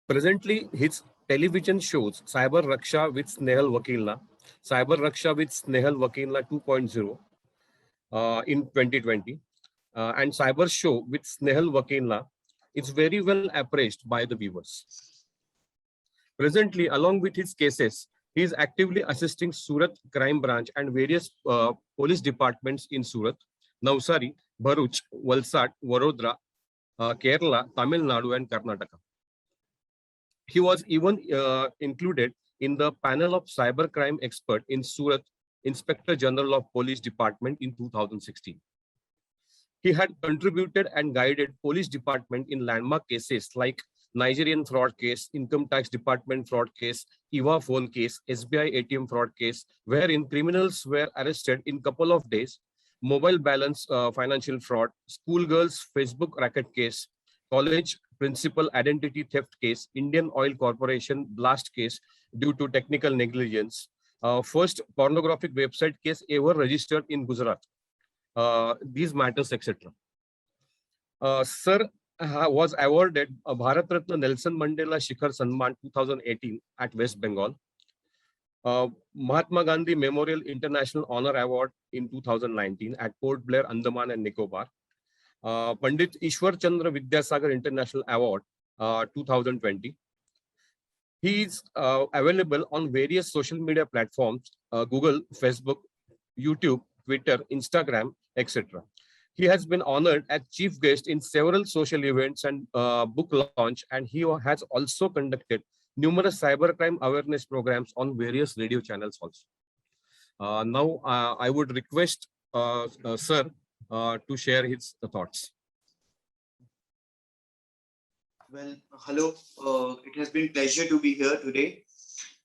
Presently, his television shows Cyber Raksha with Snehal Vakilna, Cyber Raksha with Snehal Vakilna 2.0 in 2020, and Cyber Show with Snehal Vakilna is very well appraised by the viewers. Presently, along with his cases, he is actively assisting Surat Crime Branch and various police departments in Surat, Navsari, Bharuch, Valsad, Vadodara, Kerala, Tamil Nadu, and Karnataka. He was even included in the panel of cybercrime expert in Surat Inspector General of Police Department in 2016. He had contributed and guided police department in landmark cases like Nigerian fraud case, income tax department fraud case, EVA phone case, SBI ATM fraud case, wherein criminals were arrested in couple of days, mobile balance financial fraud, schoolgirls Facebook racket case, college principal identity theft case, Indian Oil Corporation blast case due to technical negligence, first pornographic website case ever registered in Gujarat. These matters, etc. Sir was awarded a Bharat Ratna Nelson Mandela Shikhar Sanman 2018 at West Bengal. Mahatma Gandhi Memorial International Honor Award in 2019 at Port Blair, Andaman and Nicobar. Pandit Ishwar Chandra Vidyasagar International Award 2020. He is available on various social media platforms, Google, Facebook, YouTube, Twitter, Instagram, etc. He has been honored as chief guest in several social events and book launch, and he has also conducted numerous cybercrime awareness programs on various radio channels also. Now, I would request Sir to share his thoughts. Well, hello. It has been a pleasure to be here today.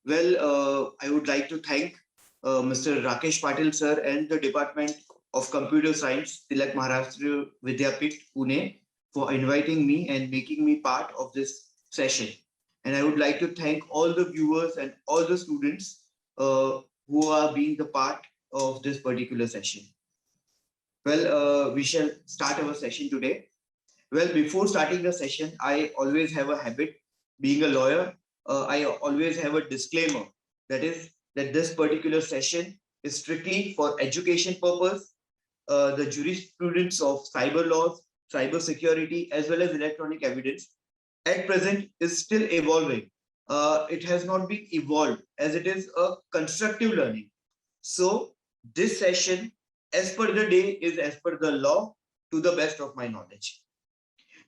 Well, I would like to thank Mr. Rakesh Patil sir and the Department of Computer Science, Tilak Maharashtra Vidyapit, Pune, for inviting me and making me part of this session. And I would like to thank all the viewers and all the students who are being the part of this particular session. Well, we shall start our session today. Well, before starting the session, I always have a habit, being a lawyer, I always have a disclaimer, that is that this particular session is strictly for education purpose. The jurisprudence of cyber laws, cyber security, as well as electronic evidence at present is still evolving. It has not been evolved as it is a constructive learning. So this session, as per the day, is as per the law to the best of my knowledge.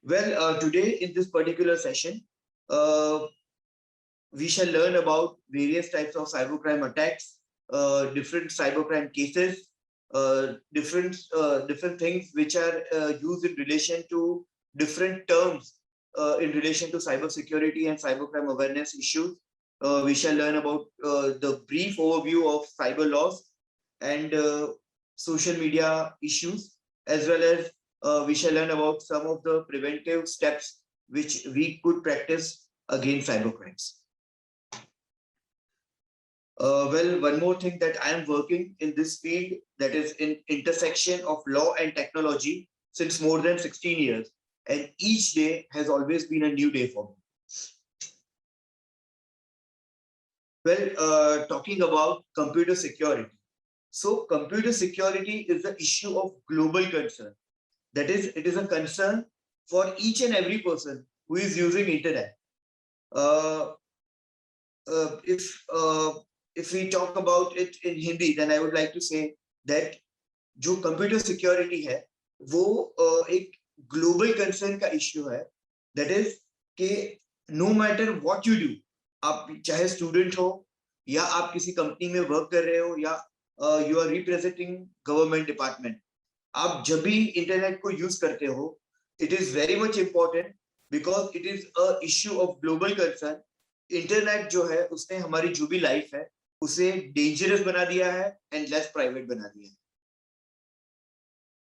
Well, today in this particular session, we shall learn about various types of cybercrime attacks, different cybercrime cases, different things which are used in relation to different terms in relation to cyber security and cybercrime awareness issues. We shall learn about the brief overview of cyber laws and social media issues, as well as we shall learn about some of the preventive steps which we could practice against cybercrimes. Well, one more thing, that I am working in this field, that is in intersection of law and technology, since more than 16 years. And each day has always been a new day for me. Well, talking about computer security. So computer security is the issue of global concern. That is, it is a concern for each and every person who is using internet. If we talk about it in Hindi, then I would like to say that जो computer security है, वो एक global concern का issue है. That is कि no matter what you do, आप चाहे student हो या आप किसी company में work कर रहे हो या you are representing government department, आप जब भी internet को use करते हो, it is very much important because it is a issue of global concern. Internet जो है उसने हमारी जो भी life है उसे dangerous बना दिया है and less private बना दिया है.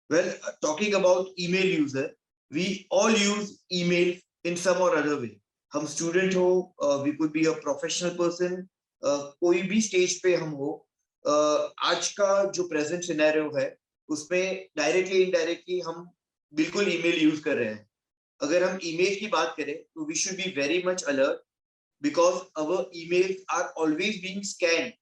Well, talking about email user, we all use email in some or other way. हम student हो, we could be a professional person, कोई भी stage पे हम हो, आज का जो present scenario है उसमें directly indirectly हम बिल्कुल email use कर रहे हैं. अगर हम ईमेल की बात करें तो we should be very much alert because our emails are always being scanned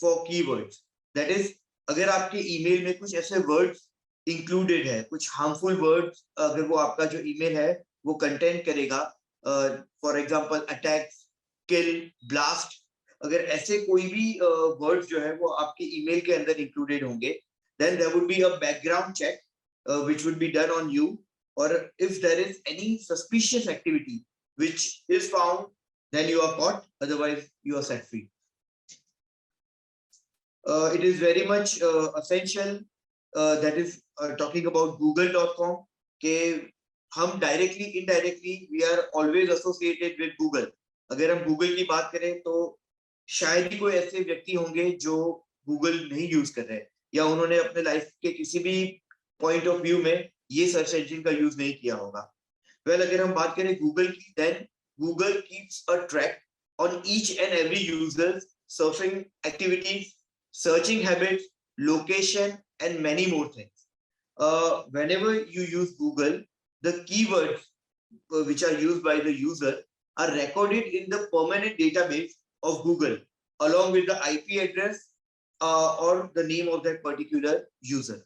for keywords. That is, अगर आपके ईमेल में कुछ ऐसे वर्ड्स इंक्लूडेड है, कुछ हार्मफुल वर्ड्स अगर वो आपका जो ईमेल है वो कंटेंट करेगा, for example attack, kill, blast, अगर ऐसे कोई भी वर्ड्स जो है वो आपके ईमेल के अंदर इंक्लूडेड होंगे, then there would be a background check which would be done on you, or if there is any suspicious activity which is found, then you are caught, otherwise you are set free. It is very much essential, that is talking about google.com, ke हम directly indirectly we are always associated with Google. अगर हम Google की बात करें तो शायद ही कोई ऐसे व्यक्ति होंगे जो Google नहीं यूज कर रहे हैं या उन्होंने अपने लाइफ के किसी भी पॉइंट ऑफ व्यू में ये सर्च इंजन का यूज नहीं किया होगा. Well, अगर हम बात करें Google की, then Google keeps a track on each and every user's surfing activities, searching habits, location, and many more things. Whenever you use Google, the keywords which are used by the user are recorded in the permanent database of Google along with the IP address or the name of that particular user.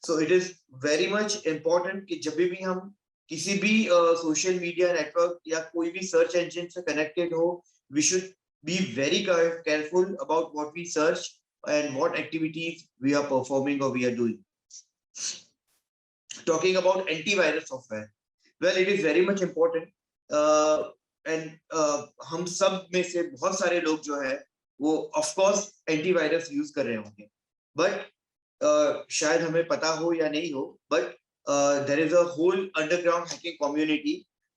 So it is very much important कि जब भी हम किसी भी social media network या कोई भी search engine से कनेक्टेड हो, we should be very careful about what we search and what activities we are performing or we are doing. Talking about antivirus software, well, it is very much important, and हम सब में से बहुत सारे लोग जो है वो of course एंटीवायरस यूज कर रहे होंगे, but शायद हमें पता हो या नहीं हो, but there is a whole underground hacking community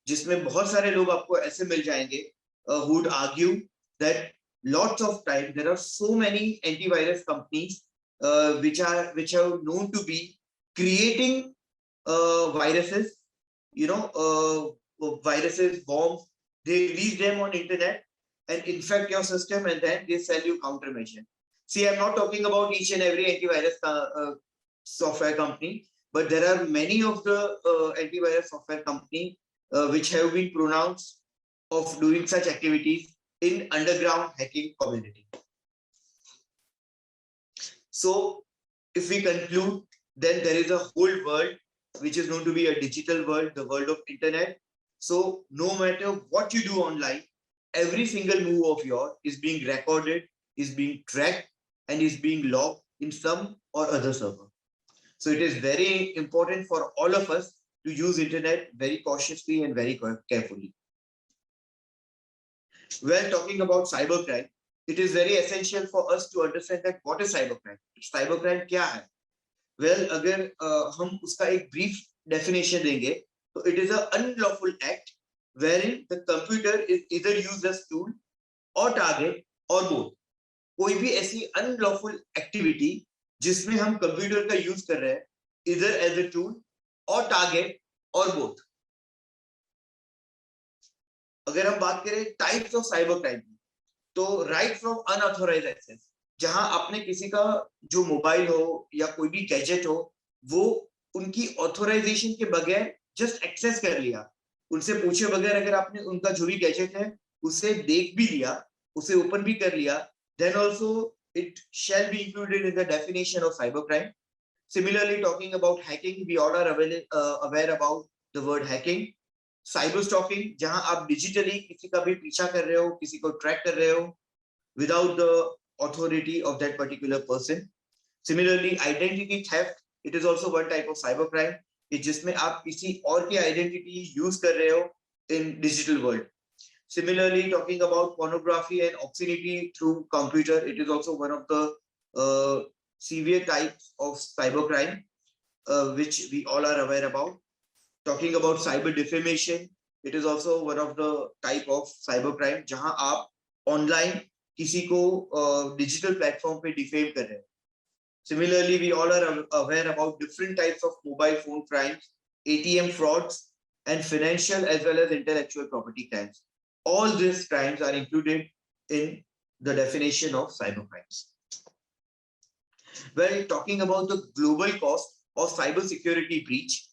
जिसमें बहुत सारे लोग आपको ऐसे मिल जाएंगे who would argue that lots of time there are so many antivirus companies which are known to be creating viruses, you know, viruses, bombs. They release them on internet and infect your system, and then they sell you countermeasure. See, I'm not talking about each and every antivirus software company, but there are many of the antivirus software company which have been pronounced of doing such activities in underground hacking community. So if we conclude, then there is a whole world which is known to be a digital world, the world of internet. So no matter what you do online, every single move of yours is being recorded, is being tracked, and is being logged in some or other server. So it is very important for all of us to use internet very cautiously and very carefully. When talking about cybercrime, it is very essential for us to understand that what is cybercrime. Cybercrime क्या है? Well, अगर हम उसका एक brief definition देंगे, तो it is an unlawful act wherein the computer is either used as tool or target or both. कोई भी ऐसी unlawful activity जिसमें हम कंप्यूटर का यूज कर रहे हैं either as a tool or target or both. अगर हम बात करें टाइप्स ऑफ साइबर क्राइम, तो राइट फ्रॉम अनऑथोराइज्ड एक्सेस, जहां आपने किसी का जो मोबाइल हो या कोई भी गैजेट हो वो उनकी ऑथोराइजेशन के बगैर जस्ट एक्सेस कर लिया, उनसे पूछे बगैर अगर आपने उनका जो भी गैजेट है उसे देख भी लिया, उसे ओपन भी कर लिया, then also it shall be included in the definition of cybercrime. Similarly, talking about hacking, we all are aware about the word hacking. Cyber stalking, जहां आप डिजिटली किसी का भी पीछा कर रहे हो, किसी को ट्रैक कर रहे हो without the authority of that particular person. Similarly identity theft, it is also one type of cyber crime, जिसमें आप किसी और की आइडेंटिटी यूज कर रहे हो इन digital world. Similarly, talking about pornography and obscenity through computer, it is also one of the severe types of cybercrime which we all are aware about. Talking about cyber defamation, it is also one of the type of cybercrime जहां आप online किसी को digital platform पे defame कर रहे हैं. Similarly, we all are aware about different types of mobile phone crimes, ATM frauds, and financial as well as intellectual property crimes. All these crimes are included in the definition of cybercrimes. Well, talking about the global cost of cybersecurity breach,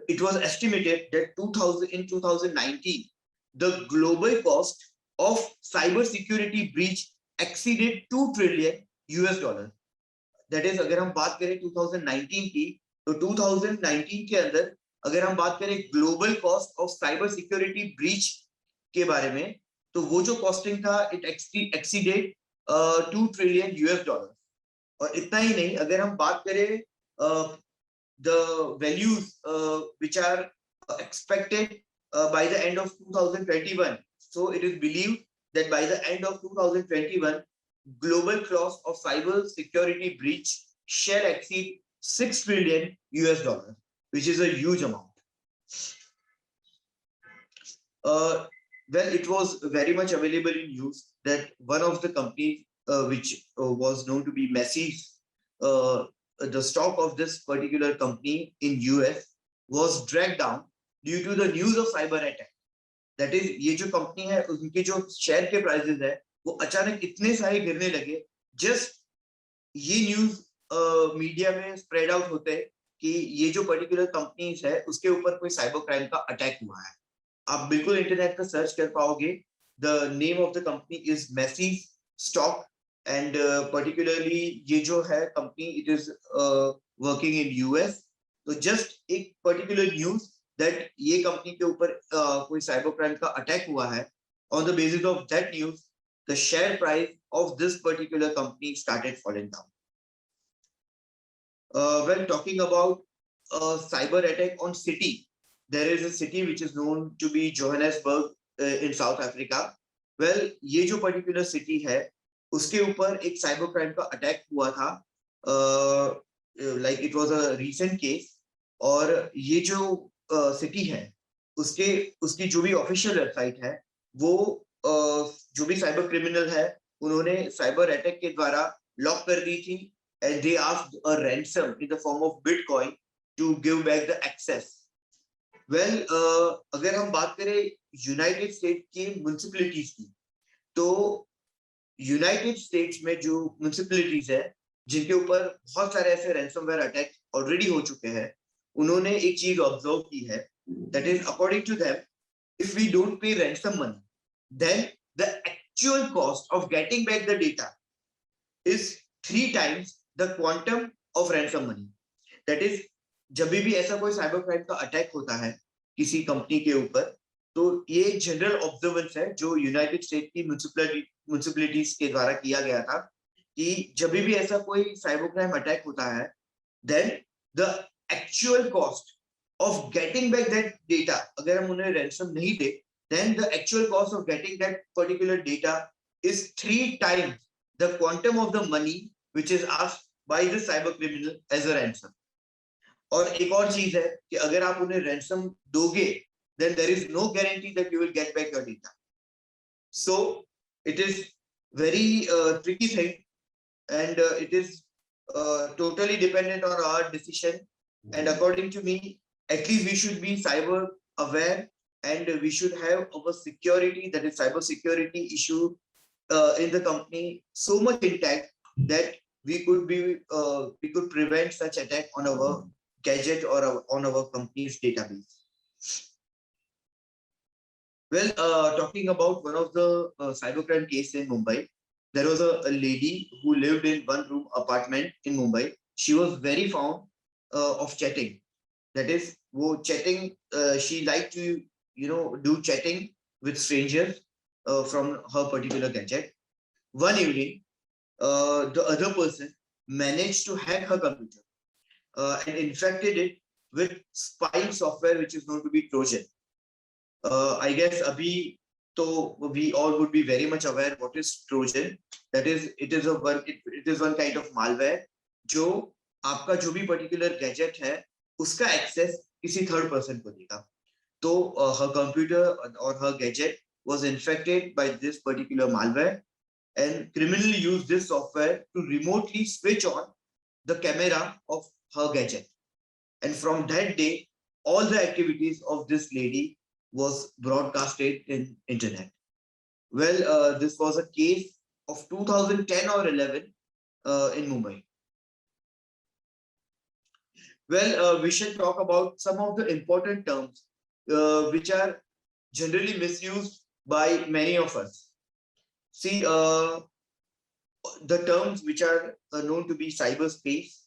it was estimated that 2019, the global cost of cyber security breach exceeded $2 trillion US. That is, अगर हम बात करें 2019 की, तो 2019 के अंदर अगर हम बात करें global cost of cyber security breach के बारे में, तो वो जो कॉस्टिंग था इट एक्सीडेड $2 trillion US. और इतना ही नहीं, अगर हम बात करें the values which are expected by the end of 2021. So it is believed that by the end of 2021, global cost of cyber security breach shall exceed $6 trillion US, which is a huge amount. Well, it was very much available in news that one of the companies which was known to be Macy's, the stock of this particular company in US was dragged down due to the news of cyber attack. That is, ये जो company है उनके जो share के prices है वो अचानक इतने सारे गिरने लगे, जस्ट ये न्यूज मीडिया में स्प्रेड आउट होते हैं कि ये जो पर्टिकुलर कंपनीज है उसके ऊपर कोई साइबर क्राइम का अटैक हुआ है. आप बिल्कुल इंटरनेट पर सर्च कर पाओगे. The name of the company is Macy's stock, and particularly ये जो है company it is working in US. तो जस्ट एक पर्टिकुलर न्यूज दैट ये कंपनी के ऊपर कोई साइबर क्राइम का अटैक हुआ है, on the basis of that news the share price of this particular company started falling down. When talking about cyber attack on city, there is a city which is known to be Johannesburg in South Africa. Well, ये जो particular city है उसके ऊपर एक cyber crime का attack हुआ था, like it was a recent case. और ये जो city है उसकी जो भी official website है वो जो भी साइबर क्रिमिनल है उन्होंने साइबर अटैक के द्वारा लॉक कर दी थी, and they asked a ransom in the form of bitcoin to give back the access. Well, अगर हम बात करें यूनाइटेड स्टेट की म्युनिसिपैलिटीज की, तो यूनाइटेड स्टेट्स में जो म्युनिसिपैलिटीज है जिनके ऊपर बहुत सारे ऐसे रैंसमवेयर अटैक ऑलरेडी हो चुके हैं, उन्होंने एक चीज ऑब्जर्व की है, that is according to them, if we don't pay ransom money, then the actual cost of getting back the data is 3 times the quantum of ransom money. That is, जब भी ऐसा कोई साइबर क्राइम का attack होता है किसी company के ऊपर, तो ये एक जनरल ऑब्जर्वेंस है जो यूनाइटेड स्टेट की म्युनिसिपैलिटीज के द्वारा किया गया था कि जब भी ऐसा कोई साइबर क्राइम अटैक होता है, then the actual cost of getting back that data, अगर हम उन्हें रैंसम नहीं दे, then the actual cost of getting that particular data is 3 times the quantum of the money which is asked by the cyber criminal as a ransom. और एक और चीज है कि अगर आप उन्हें ransom दोगे, then there is no guarantee that you will get back your data. So it is very tricky thing, and it is totally dependent on our decision. And according to me, at least we should be cyber aware, and we should have our security, that is cyber security issue in the company so much intact that we could prevent such attack on our gadget or on our company's database. Well, talking about one of the cybercrime case in Mumbai, there was a lady who lived in one room apartment in Mumbai. She was very fond of chatting. That is, wo chatting, she liked to do chatting with strangers from her particular gadget. One evening, the other person managed to hack her computer and infected it with spying software which is known to be Trojan. I guess abhi to we all would be very much aware what is Trojan. That is, it is one kind of malware जो आपका जो भी particular gadget है उसका access किसी third person को देगा. So her computer or her gadget was infected by this particular malware, and criminally used this software to remotely switch on the camera of her gadget. And from that day, all the activities of this lady was broadcasted in internet. Well, this was a case of 2010 or 11 in Mumbai. Well, we shall talk about some of the important terms which are generally misused by many of us. See, the terms which are known to be cyberspace,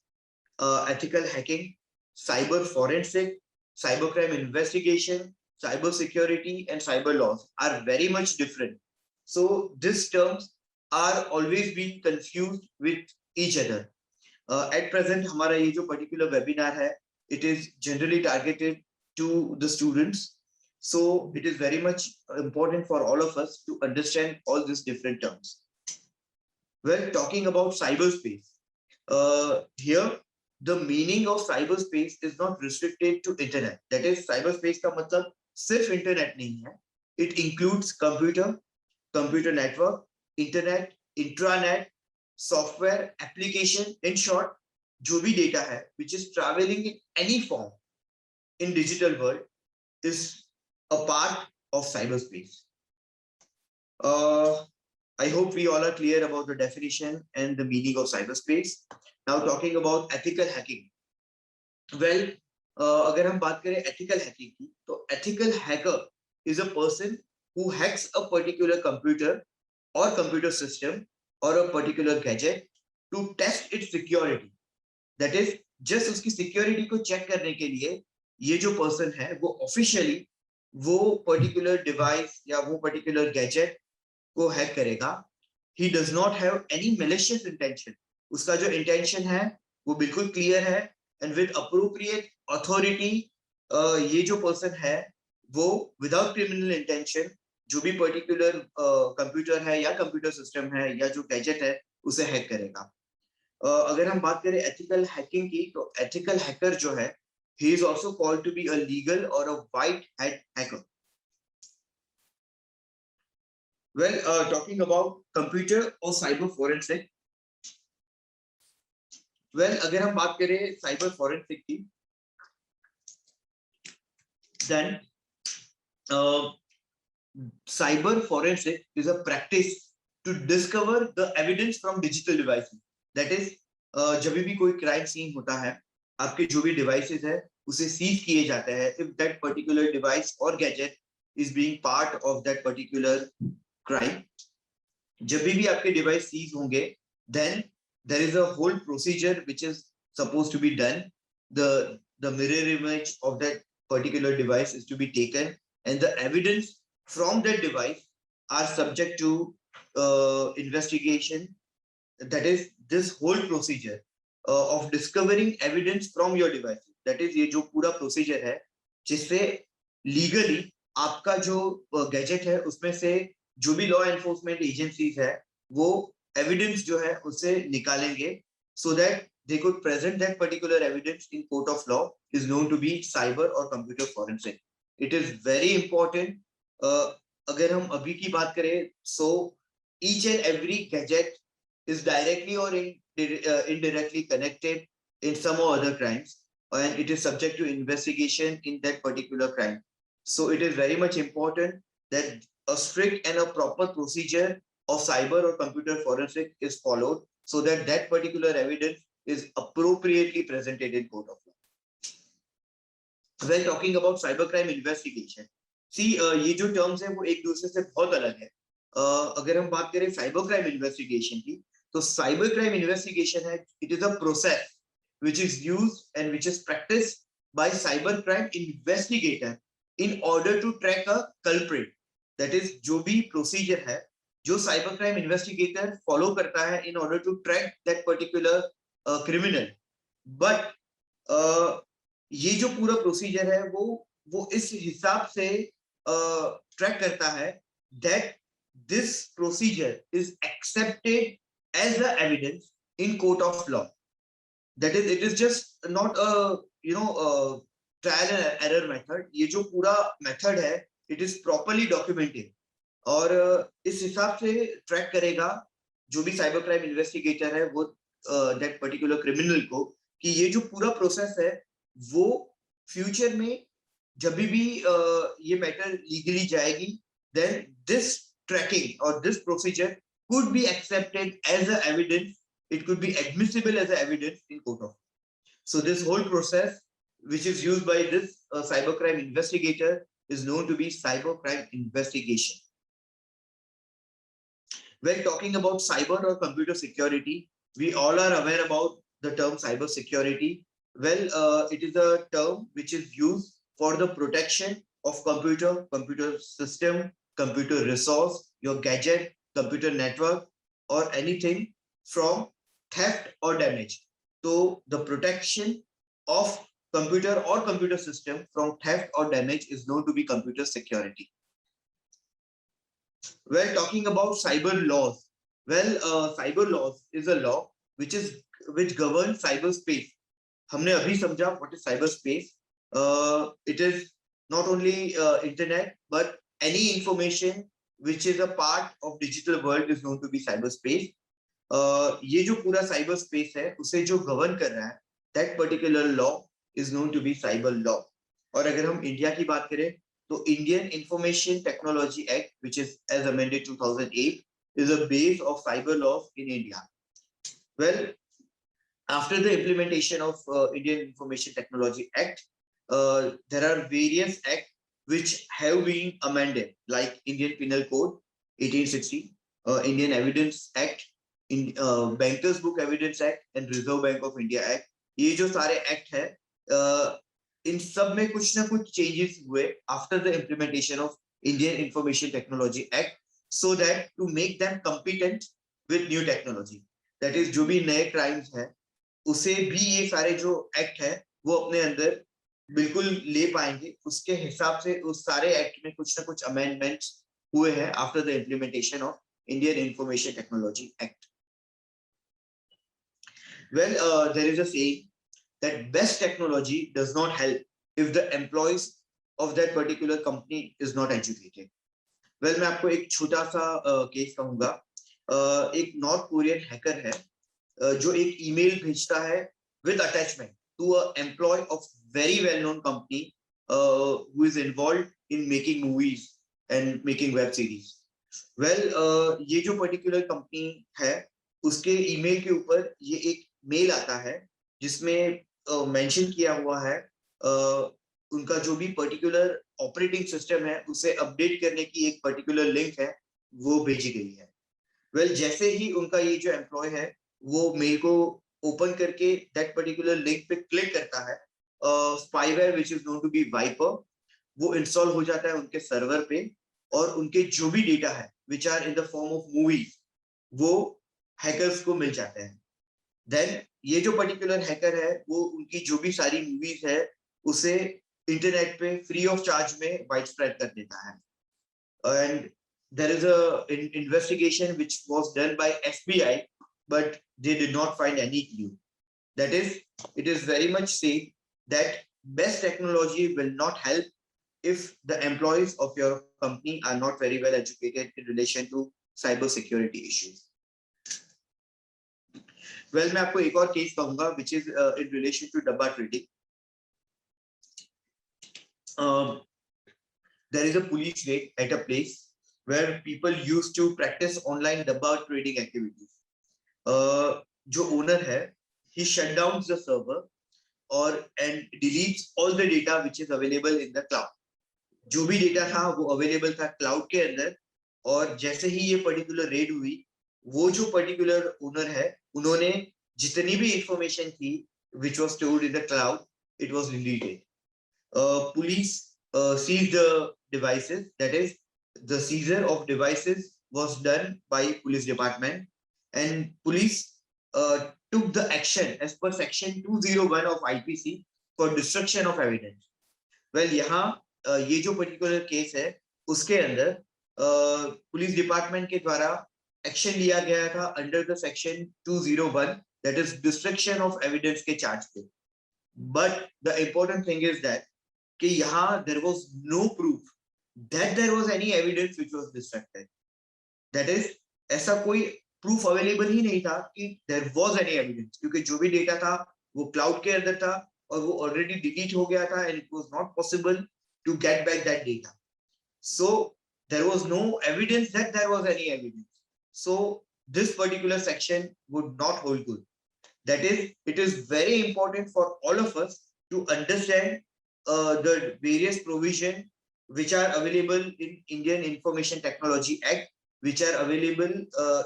ethical hacking, cyber forensic, cybercrime investigation, cyber security, and cyber laws are very much different. So these terms are always being confused with each other. At present, हमारा ये जो particular webinar है, it is generally targeted to the students. So it is very much important for all of us to understand all these different terms. Well, talking about cyberspace, here the meaning of cyberspace is not restricted to internet. That is, cyberspace का मतलब सिर्फ internet नहीं है. It includes computer, computer network, internet, intranet, software, application. In short, जो भी data है, which is traveling in any form in digital world, is a part of cyberspace. I hope we all are clear about the definition and the meaning of cyberspace. Now talking about ethical hacking. Well, अगर हम बात करें ethical hacking की, तो ethical hacker is a person who hacks a particular computer or computer system or a particular gadget to test its security. That is, just उसकी security को check करने के लिए ये जो person है वो officially वो particular device या वो particular gadget को हैक करेगा. He does not have any malicious intention. उसका जो intention है वो बिल्कुल clear है, and with appropriate authority ये जो person है वो without criminal intention जो भी particular computer है या computer system है या जो gadget है उसे हैक करेगा. अगर हम बात करें ethical hacking की, तो ethical hacker जो है he is also called to be a legal or a white hat hacker. Well, talking about computer or cyber forensic. Well, अगर हम बात करें cyber forensic की, then cyber forensic is a practice to discover the evidence from digital devices. That is, जब भी कोई crime scene होता है, आपके जो भी devices है, उसे seize किए जाते हैं. If that particular device or gadget is being part of that particular crime, जब भी आपके device seize होंगे, then there is a whole procedure which is supposed to be done. The mirror image of that particular device is to be taken, and the evidence from that device are subject to investigation. That is, this whole procedure of discovering evidence from your device. That is, ये जो पूरा procedure है जिससे legally आपका जो gadget है उसमें से जो भी law enforcement agencies है वो evidence जो है उसे निकालेंगे, so that they could present that particular evidence in court of law, is known to be cyber or computer forensic. It is very important. अगर हम अभी की बात करें, so each and every gadget is directly or indirectly connected in some or other crimes, and it is subject to investigation in that particular crime. So it is very much important that a strict and a proper procedure of cyber or computer forensic is followed, so that that particular evidence is appropriately presented in court of law. When talking about cybercrime investigation, see, ये जो terms है वो एक दूसरे से बहुत अलग है. अगर हम बात करें cybercrime investigation की, तो cybercrime investigation है, it is a process which is used and which is practiced by cybercrime investigator in order to track a culprit. That is, जो भी procedure है जो cybercrime investigator follow करता है in order to track that particular criminal. But ये जो पूरा procedure है वो इस हिसाब से track करता है that this procedure is accepted as the evidence in court of law. That is, it is just not a trial and error method. ये जो पूरा method है, it is properly documented. और इस हिसाब से ट्रैक करेगा जो भी साइबर क्राइम इन्वेस्टिगेटर है वो that particular criminal को, कि ये जो पूरा प्रोसेस है वो फ्यूचर में जब भी ये मैटर लीगली जाएगी, then this tracking or this procedure could be accepted as a evidence. It could be admissible as a evidence in court of law. So this whole process, which is used by this cybercrime investigator, is known to be cybercrime investigation. When talking about cyber or computer security, we all are aware about the term cyber security. Well, it is a term which is used for the protection of computer system, computer resource, your gadget, computer network, or anything from theft or damage. So the protection of computer or computer system from theft or damage is known to be computer security. Well, talking about cyber laws, cyber laws is a law which governs cyberspace. हमने अभी समझा what is cyberspace. It is not only internet but any information which is a part of digital world is known to be cyberspace. ये जो पूरा cyberspace है उसे जो govern कर रहा है, that particular law is known to be cyber law. और अगर हम इंडिया की बात करें तो Indian Information Technology Act, which is as amended 2008, is a base of cyber laws in India. Well, after the implementation of Indian Information Technology Act, there are various acts which have been amended, like Indian Penal Code 1860, Indian Evidence Act, in Bankers Book Evidence Act, and Reserve Bank of India Act. ये जो सारे act है, इन सब में कुछ ना कुछ changes हुए after the implementation of Indian Information Technology Act, so that to make them competent with new technology. That is जो भी नए क्राइम्स हैं उसे भी ये सारे जो एक्ट है वो अपने अंदर बिल्कुल ले पाएंगे. उसके हिसाब से उस सारे एक्ट में कुछ ना कुछ अमेंडमेंट्स हुए हैं after the implementation of Indian Information Technology act. Well, there is a saying that best technology does not help if the employees of that particular company is not educated. Well, मैं आपको एक छोटा सा case कहूंगा. एक north Korean hacker है जो एक ईमेल भेजता है with attachment to an employee of very well-known company who is involved in making movies and making web series. Well, ये जो particular company है उसके ईमेल के ऊपर ये एक मेल आता है जिसमें मेंशन किया हुआ है उनका जो भी पर्टिकुलर ऑपरेटिंग सिस्टम है उसे अपडेट करने की एक पर्टिकुलर लिंक है वो भेजी गई है. वेल, जैसे ही उनका ये जो एम्प्लॉय है वो मेल को ओपन करके दैट पर्टिकुलर लिंक पे क्लिक करता है, spyware which is known to be wiper वो इंस्टॉल हो जाता है उनके सर्वर पे और उनके जो भी डेटा है which are in the form of movies वो हैकर्स को मिल जाते हैं. देन ये जो पर्टिकुलर हैकर है वो उनकी जो भी सारी मूवीज है उसे इंटरनेट पे फ्री ऑफ चार्ज में वाइड स्प्रेड कर देता है. And there is a investigation which was done by FBI, but they did not find any clue. That is, it is very much said that best technology will not help if the employees of your company are not very well educated in relation to cyber security issues. Well, मैं आपको एक और case कहूंगा which is in relation to डब्बा trading. There is a police raid at a place where people used to practice online dabba trading activities. जो owner है, he shut down the server and deletes all the data which is available in the cloud. जो भी data था वो available था cloud के अंदर और जैसे ही ये particular raid हुई वो जो particular owner है उन्होंने जितनी भी information थी which was stored in the cloud it was deleted. Police seized the devices, that is the seizure of devices was done by police department and police took the action as per section 201 of IPC for destruction of evidence. Well, यहाँ ये जो particular case है उसके अंदर police department के द्वारा action लिया गया था under the section 201 that is destruction of evidence के चार्ज पे. But the important thing is that कि यहाँ there was no proof that there was any evidence which was destructed. That is, ऐसा कोई proof available ही नहीं था कि there was any evidence क्योंकि जो भी data था वो cloud के अंदर था और वो already delete हो गया था and it was not possible to get back that data. So there was no evidence that there was any evidence. So this particular section would not hold good. That is, it is very important for all of us to understand the various provision which are available in Indian Information Technology Act, which are available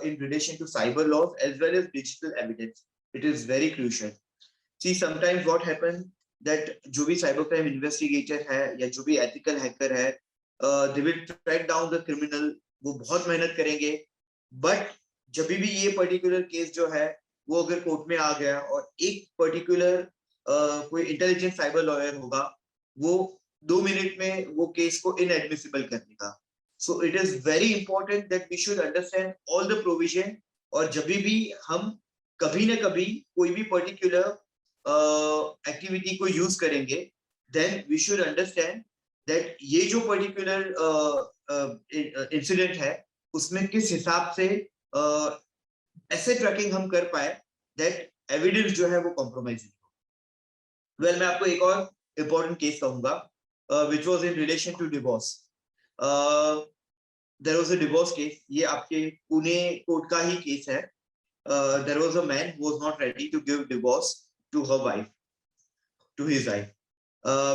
in relation to cyber laws as well as digital evidence. It is very crucial. See, sometimes what happens that जो भी cyber crime investigator है या जो भी ethical hacker है, they will track down the criminal. वो बहुत मेहनत करेंगे, but जब भी ये particular case जो है वो अगर कोर्ट में आ गया और एक पर्टिकुलर कोई इंटेलिजेंट साइबर लॉयर होगा, वो 2 मिनट में वो केस को इनएडमिसिबल कर देगा. So it is very important that we should understand all the provision. और जब भी हम कभी ना कभी कोई भी पर्टिकुलर एक्टिविटी को यूज करेंगे, then we should understand that ये जो पर्टिकुलर इंसिडेंट है उसमें किस हिसाब से ऐसे ट्रैकिंग हम कर पाए दैट एविडेंस जो है वो कॉम्प्रोमाइज नहीं हो. वेल, मैं आपको एक और इंपॉर्टेंट केस कहूंगा which was in relation to divorce. There was a divorce case. ये आपके पुणे कोर्ट का ही केस है. There was a man who was not ready to give divorce to her wife, to his wife.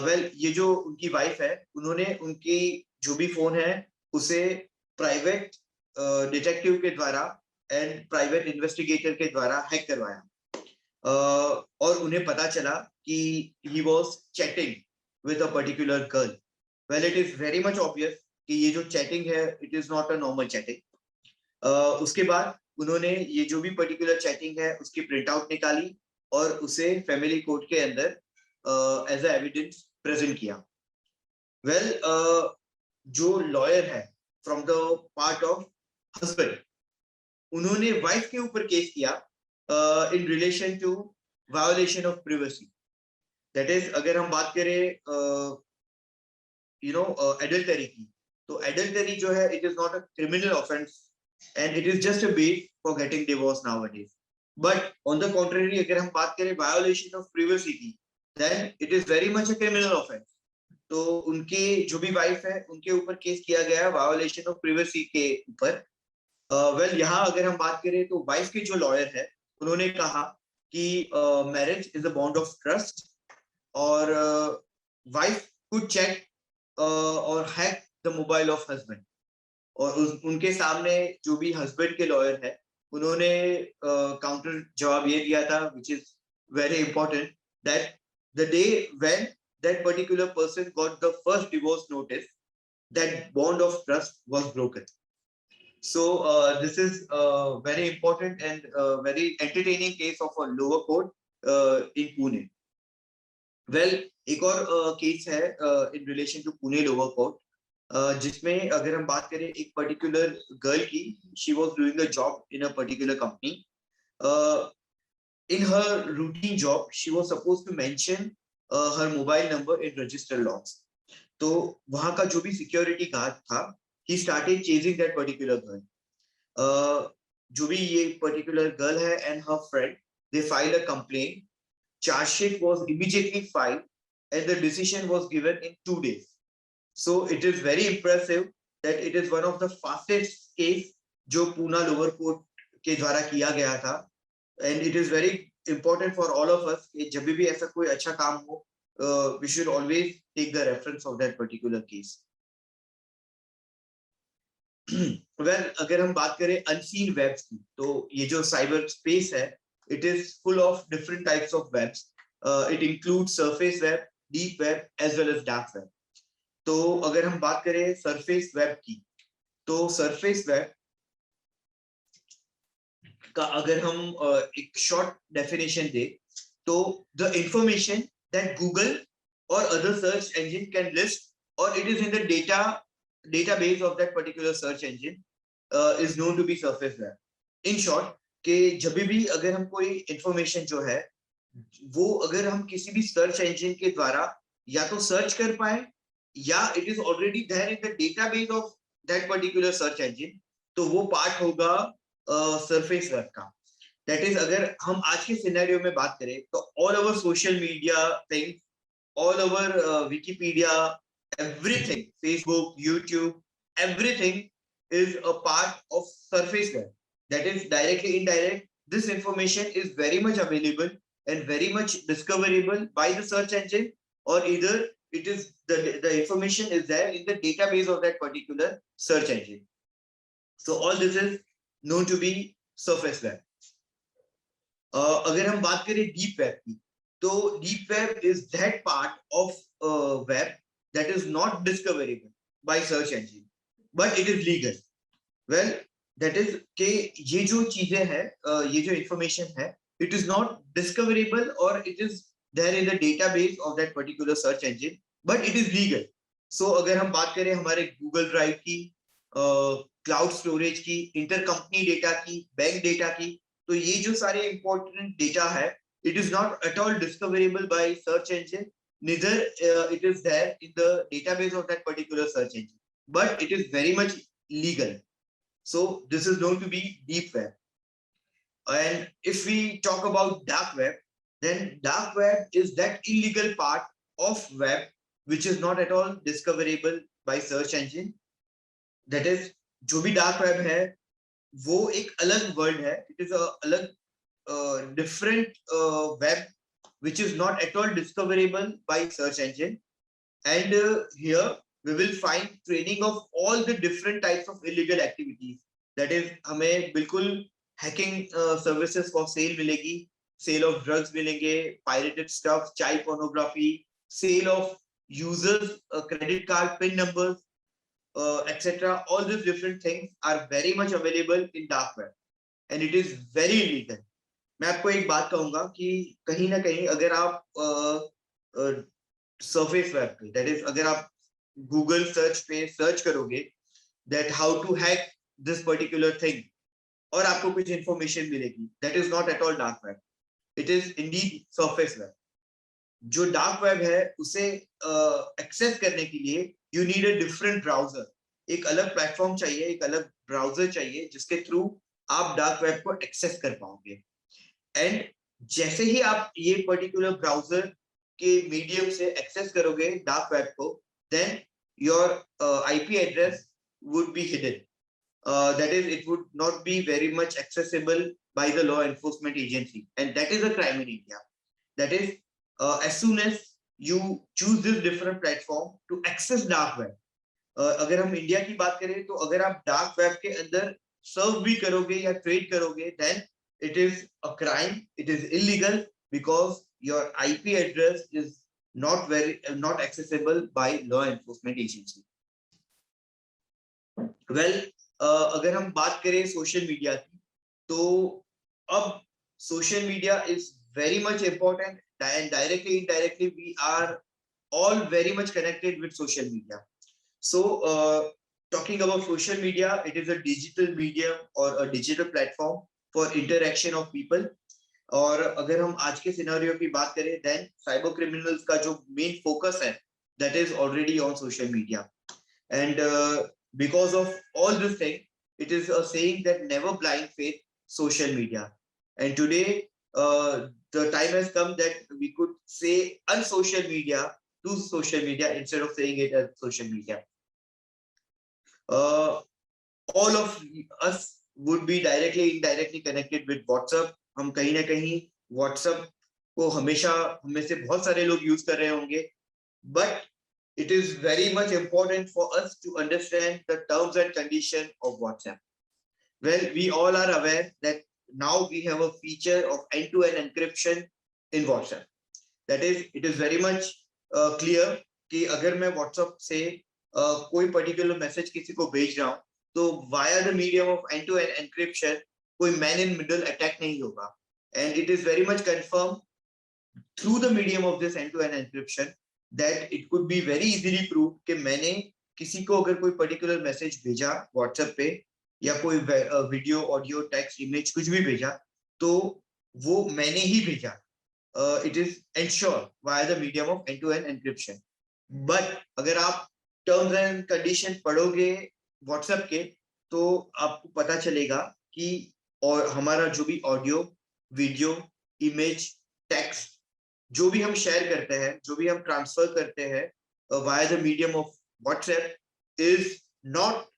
Well, ये जो उनकी wife है, उन्होंने उनकी जो भी फोन है उसे प्राइवेट डिटेक्टिव के द्वारा एंड प्राइवेट इन्वेस्टिगेटर के द्वारा हैक करवाया. और उन्हें पता चला कि he was chatting with a particular girl. Well, it is very much obvious कि ये जो चैटिंग है it is not a normal chatting. उसके बाद उन्होंने ये जो भी पर्टिकुलर चैटिंग है उसकी प्रिंट आउट निकाली और उसे फैमिली कोर्ट के अंदर एज अ एविडेंस प्रेजेंट किया. वेल, जो लॉयर है from the part of husband, उन्होंने वाइफ के ऊपर केस किया in relation to violation of privacy. That is, अगर हम बात करें एडल्टरी की, तो एडल्टरी जो है it is not a criminal offence and it is just a base for getting divorce nowadays. But on the contrary, अगर हम बात करें वायोलेशन ऑफ प्रिवेसी की, then it is very much a criminal offence. तो उनके जो भी wife है उनके ऊपर केस किया गया वायोलेशन ऑफ प्रिवेसी के ऊपर. वेल, यहाँ अगर हम बात करें तो वाइफ के जो लॉयर है उन्होंने कहा कि marriage is a bond of trust और वाइफ कुड चेक और hack the mobile of husband. और उनके सामने जो भी हस्बैंड के लॉयर है उन्होंने काउंटर जवाब ये दिया था, which is very important, that the day when that particular person got the first divorce notice, that bond of trust was broken. So this is a very important and very entertaining case of a lower court in Pune. Well, एक और case है in relation to Pune lower court, जिसमें अगर हम बात करें एक particular girl की, she was doing a job in a particular company. In her routine job, she was supposed to mention her mobile number in register logs. तो वहां का जो भी सिक्योरिटी गार्ड था, he started chasing that particular girl. जो भी ये particular girl है and her friend, they filed a complaint. Charge sheet was immediately filed and the decision was given in 2 days. So it is very impressive that it is one of the fastest case जो Poona lower court के द्वारा किया गया था. And it is very important for all of us कि जब भी ऐसा कोई अच्छा काम हो, we should always take the reference of that particular case. Well, अगर हम बात करें unseen webs की, तो ये जो cyber space है, it is full of different types of webs. It includes surface web, deep web as well as dark web. तो अगर हम बात करें surface web की, तो surface web का अगर हम एक शॉर्ट डेफिनेशन दे, तो द इंफॉर्मेशन दैट गूगल और other search engine can list और it is in the database of that particular search engine is known to be surface web. In short, कि जब भी अगर हम कोई इंफॉर्मेशन जो है वो अगर हम किसी भी सर्च इंजन के द्वारा या तो सर्च कर पाए या it is already there in the database of that particular search engine, तो वो पार्ट होगा सरफेस वेब का. दैट इज, अगर हम आज के सिनेरियो में बात करें तो all over social media thing, all over Wikipedia, everything, Facebook, YouTube, everything is a part of surface web. That is directly indirect this information is very much available and very much discoverable by the search engine, or either it is the information is there in the database of that particular search engine. So all this is known to be surface web. अगर हम बात करें deep web की, तो deep web is that part of web that is not discoverable by search engine but it is legal. Well that is के ये जो चीजें हैं, ये जो इंफॉर्मेशन है, इट इज नॉट डिस्कवरेबल और it is there in the database of that particular search engine but it is legal. So अगर हम बात करें हमारे गूगल ड्राइव की, क्लाउड स्टोरेज की, इंटर कंपनी डेटा की, बैंक डेटा की, तो ये जो सारे इंपॉर्टेंट डेटा है, it is not at all discoverable by search engine, neither it is there in the database of that particular search engine, but it is very much legal. So this is known to be deep web. And if we talk about dark web, then dark web is that illegal part of web which is not at all discoverable by search engine. That is, जो भी dark web है वो एक अलग world है. It is a अलग different web which is not at all discoverable by search engine, and here we will find training of all the different types of illegal activities. That is, हमें बिल्कुल hacking services for sale मिलेगी, sale of drugs मिलेंगे, pirated stuff, child pornography, sale of users credit card pin numbers, etc. All these different things are very much available in dark web and it is very illegal. मैं आपको एक बात कहूंगा कि कहीं ना कहीं अगर आप सरफेस वेब पे, दैट इज अगर आप गूगल सर्च पे सर्च करोगे that how to hack this particular thing और आपको कुछ इंफॉर्मेशन मिलेगी, that is not at all dark web, it is indeed surface web. जो डार्क वेब है उसे एक्सेस करने के लिए you need a different browser. एक अलग प्लेटफॉर्म चाहिए, एक अलग ब्राउजर चाहिए जिसके थ्रू आप डार्क वेब को एक्सेस कर पाओगे. एंड जैसे ही आप ये पर्टिकुलर ब्राउजर के मीडियम से एक्सेस करोगे डार्क वेब को, then your IP address would be hidden. That is, it would not be very much accessible by the law enforcement agency, and that is a crime in India. That is, as soon as you choose this different platform to access dark web, अगर हम India की बात करें तो अगर आप dark web के अंदर सर्व भी करोगे या ट्रेड करोगे, then it is a crime, it is illegal because your IP address is not accessible by law enforcement agency. Well, अगर हम बात करें सोशल मीडिया की, तो अब social media is very much important and directly indirectly we are all very much connected with social media. So talking about social media, it is a digital medium or a digital platform for interaction of people. और अगर हम आज के scenario की बात करें, then cyber criminals का जो main focus है, that is already on social media. And because of all this thing, it is a saying that never blind faith social media. And today the time has come that we could say unsocial media to social media instead of saying it as social media. All of us would be directly indirectly connected with WhatsApp. हम कहीं ना कहीं WhatsApp को हमेशा हम में से बहुत सारे लोग यूज कर रहे होंगे, but it is very much important for us to understand the terms and conditions of WhatsApp. Well, we all are aware that now we have a feature of end-to-end encryption in WhatsApp. That is, it is very much clear कि अगर मैं WhatsApp से कोई particular message किसी को भेज रहा हूँ, तो via the medium of end-to-end encryption कोई man in middle attack नहीं होगा. And it is very much confirmed through the medium of this end-to-end encryption that it could be very easily proved कि मैंने किसी को अगर कोई particular message भेजा WhatsApp पे या कोई वीडियो, ऑडियो, टेक्स्ट, इमेज कुछ भी भेजा, तो वो मैंने ही भेजा. It is ensured via the medium of end to end encryption. But अगर आप टर्म्स एंड कंडीशन पढ़ोगे व्हाट्सएप के, तो आपको पता चलेगा कि और हमारा जो भी ऑडियो, वीडियो, इमेज, टेक्स्ट जो भी हम शेयर करते हैं, जो भी हम ट्रांसफर करते हैं via the medium of WhatsApp is not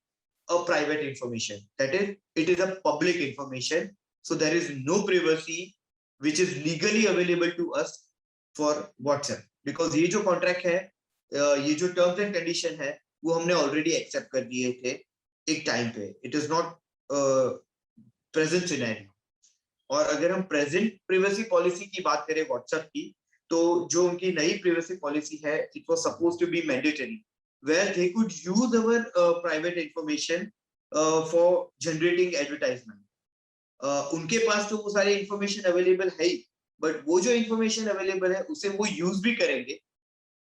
a private information. That is, it is a public information. So there is no privacy which is legally available to us for WhatsApp, because ये जो contract है, ये जो terms and condition है, वो हमने already accept कर दिए थे एक time पे. It is not present scenario. और अगर हम present privacy policy की बात करें WhatsApp की, तो जो उनकी नई privacy policy है, it was supposed to be mandatory, where they could use our private information for generating advertisement. उनके पास तो वो सारे इंफॉर्मेशन अवेलेबल है ही, बट वो जो इंफॉर्मेशन अवेलेबल है उसे वो यूज भी करेंगे.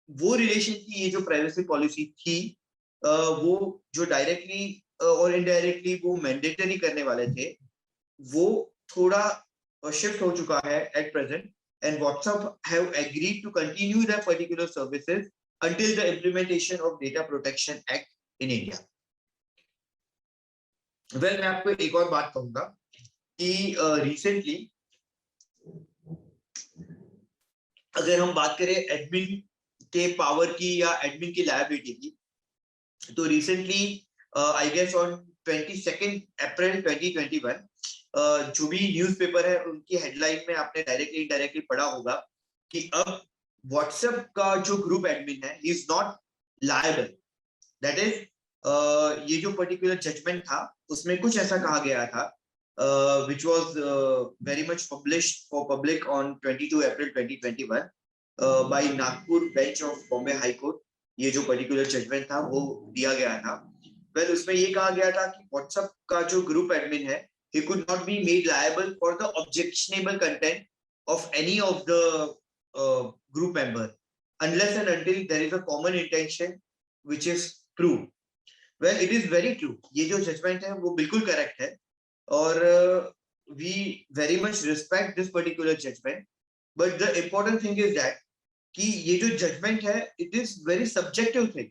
वो रिलेशन की ये जो प्राइवेसी पॉलिसी थी, वो जो डायरेक्टली और इनडायरेक्टली वो मैंडेटरी करने वाले थे, वो थोड़ा शिफ्ट हो चुका है at present. And WhatsApp have agreed to continue the particular services until the implementation of Data Protection Act in India. Well, मैं आपको एक और बात कहूंगा कि रिसेंटली अगर हम बात करें एडमिन के पावर की या एडमिन की लायबिलिटी की, तो रिसेंटली आई गेस ऑन 22 अप्रैल 2021 जो भी न्यूज़पेपर है उनकी हेडलाइन में आपने डायरेक्टली इनडायरेक्टली पढ़ा होगा कि अब व्हाट्सएप का जो ग्रुप एडमिन है is not liable. That is ये जो पर्टिकुलर जजमेंट था उसमें कुछ ऐसा कहा गया था which was very much published for public on 22 April 2021 by Nagpur bench of Bombay High Court. ये जो पर्टिकुलर जजमेंट था वो दिया गया था. वेल उसमें ये कहा गया था कि व्हाट्सएप का जो ग्रुप एडमिन है, he could not be made liable for the objectionable content of any of the group member unless and until there is a common intention which is proved. Well, it is very true. ये जो judgement है वो बिल्कुल correct है और we very much respect this particular judgment, but the important thing is that कि ये जो जजमेंट है it is very subjective thing.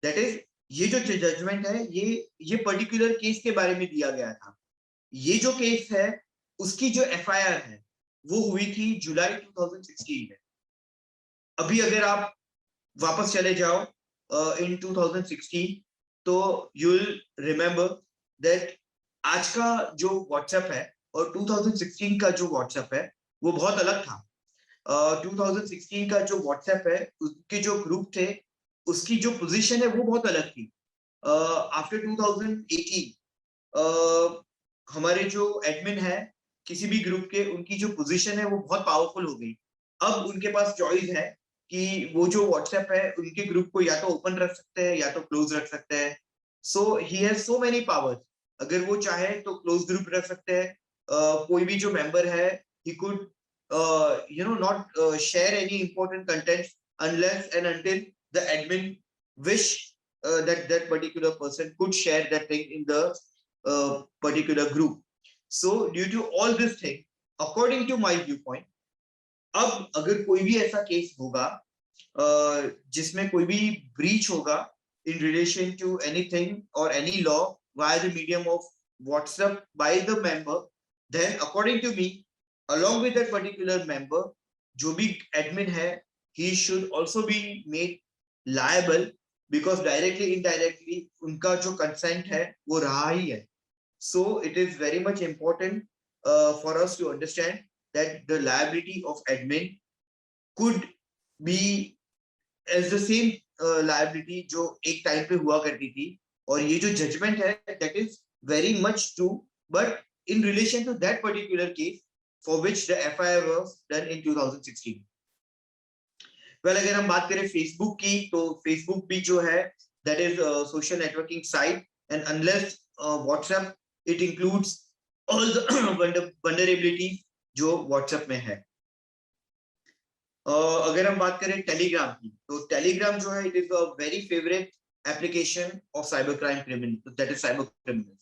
That is, ये जो जजमेंट है ये पर्टिकुलर केस के बारे में दिया गया था. ये जो केस है उसकी जो एफआईआर है वो हुई थी जुलाई 2016 में. अभी अगर आप वापस चले जाओ इन 2016 तो यू विल रिमेंबर दैट आज का जो व्हाट्सएप है और 2016 का जो व्हाट्सएप है वो बहुत अलग था. 2016 का जो व्हाट्सएप है उसके जो ग्रुप थे उसकी जो पोजीशन है वो बहुत अलग थी. आफ्टर 2018 हमारे जो एडमिन है किसी भी ग्रुप के, उनकी जो पोजीशन है वो बहुत पावरफुल हो गई. अब उनके पास चॉइस है कि वो जो व्हाट्सएप है उनके ग्रुप को या तो ओपन रख सकते हैं या तो क्लोज रख सकते हैं. So he has so many powers. अगर वो चाहे तो क्लोज ग्रुप रख सकते हैं. कोई भी जो मेंबर है he could not share any important content unless and until the admin wish that particular person could share that thing in the particular group. So due to all this thing, according to my viewpoint, अब अगर कोई भी ऐसा case होगा जिसमें कोई भी breach होगा in relation to anything or any law via the medium of WhatsApp by the member, then according to me, along with that particular member, जो भी admin है, he should also be made liable because directly indirectly उनका जो consent है वो रहा ही है. So it is very much important for us to understand that the liability of admin could be as the same liability जो एक time पे हुआ करती थी. और ये जो जजमेंट है that is very much true, but in relation to that particular case for which the FIR was done in 2016. Well, अगर हम बात करें फेसबुक की, तो फेसबुक भी जो है that is a social networking site, and unless WhatsApp, it includes all the vulnerabilities जो WhatsApp में है. अगर हम बात करें टेलीग्राम की, तो टेलीग्राम जो है it is a very favorite application of cybercrime criminals, that is cyber criminals.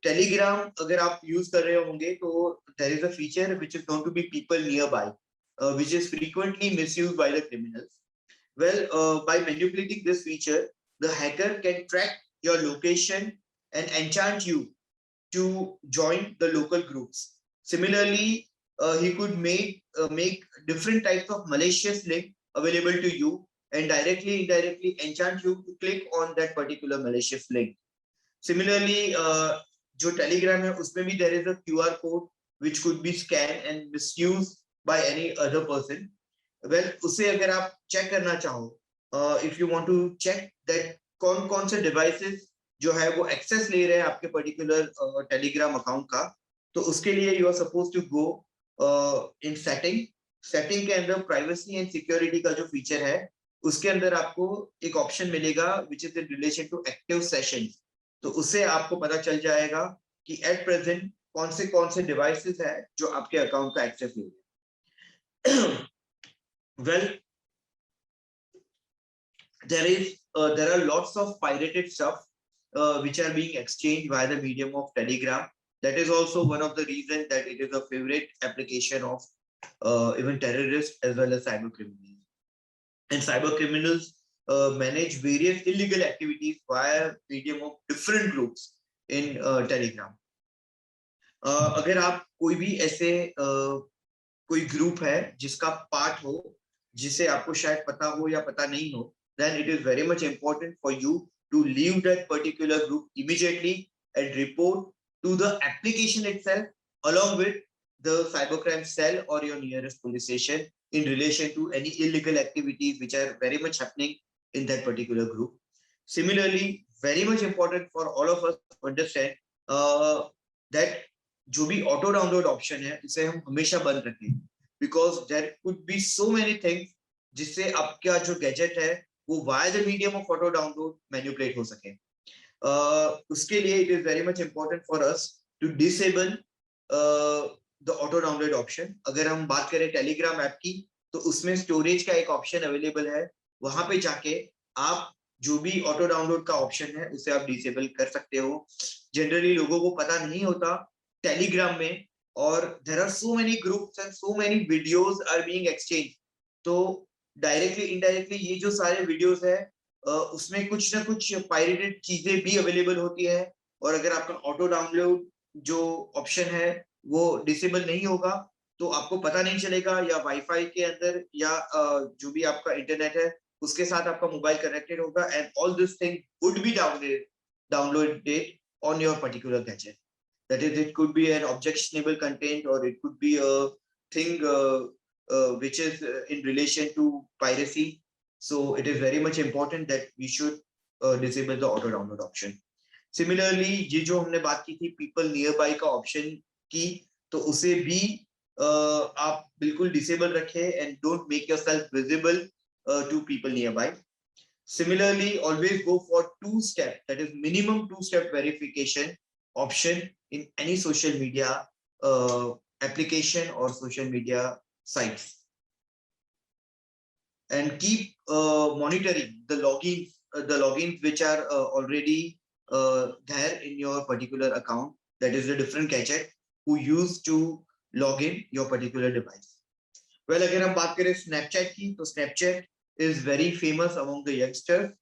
Telegram अगर आप यूज कर रहे होंगे तो there is a feature which is known to be people nearby, which is frequently misused by the criminals. Well, by manipulating this feature, the hacker can track your location and enchant you to join the local groups. Similarly, he could make different types of malicious link available to you and directly indirectly enchant you to click on that particular malicious link. Similarly, जो Telegram है उसमें भी there is a QR code which could be scanned and misused by any other person. Well, उसे अगर आप check करना चाहो, if you want to check that कौन कौन से डिवाइसेस जो है वो एक्सेस ले रहे हैं आपके पर्टिकुलर टेलीग्राम अकाउंट का, तो उसके लिए you are suppose to go in setting के अंदर प्राइवेसी एंड सिक्योरिटी का जो फीचर है उसके अंदर आपको एक ऑप्शन मिलेगा which is in relation to active session. तो उससे आपको पता चल जाएगा कि एट प्रेजेंट कौन से डिवाइसेस है जो आपके अकाउंट का एक्सेस ले रहे हैं। Well, there are lots of pirated stuff which are being exchanged via the medium of Telegram. That is also one of the reasons that it is a favorite application of even terrorists as well as cyber criminals. And cyber criminals manage various illegal activities via medium of different groups in Telegram. अगर आप कोई भी ऐसे कोई group है जिसका part हो जिसे आपको शायद पता हो या पता नहीं हो, then it is very much important for you to leave that particular group immediately and report to the application itself along with the cybercrime cell or your nearest police station in relation to any illegal activities which are very much happening in that particular group. Similarly, very much important for all of us to understand that जो भी auto download option है इसे हम हमेशा बंद रखें, because there could be so many things जिससे आपका जो गैजेट है वो via the medium of auto download manipulate हो सके। उसके लिए it is very much important for us to disable the auto download option. अगर हम बात करें टेलीग्राम ऐप की तो उसमें स्टोरेज का एक ऑप्शन अवेलेबल है, वहां पे जाके आप जो भी ऑटो डाउनलोड का ऑप्शन है उसे आप डिसेबल कर सकते हो। जनरली लोगों को पता नहीं होता टेलीग्राम में, और there are so many groups and so many videos are being exchange, तो डायरेक्टली इनडायरेक्टली ये जो सारे वीडियोस है उसमें कुछ ना कुछ पायरेटेड चीजें भी अवेलेबल होती है, और अगर आपका ऑटो डाउनलोड जो ऑप्शन है वो डिसेबल नहीं होगा तो आपको पता नहीं चलेगा, या वाईफाई के अंदर या जो भी आपका इंटरनेट है उसके साथ आपका मोबाइल कनेक्टेड होगा, and all this thing would be downloaded on your particular gadget. That is, it could be an objectionable content or it could be a thing which is in relation to piracy. So it is very much important that we should disable the auto download option. Similarly, ये जो हमने बात की थी people nearby का option की, तो उसे भी आप बिल्कुल disable रखें and don't make yourself visible to people nearby. Similarly, always go for two-step, that is minimum two-step verification option in any social media application or social media sites, and keep monitoring the logins which are already there in your particular account, that is a different gadget who used to log in your particular device. Well, अगर हम बात करें Snapchat की, तो Snapchat is very famous among the youngsters.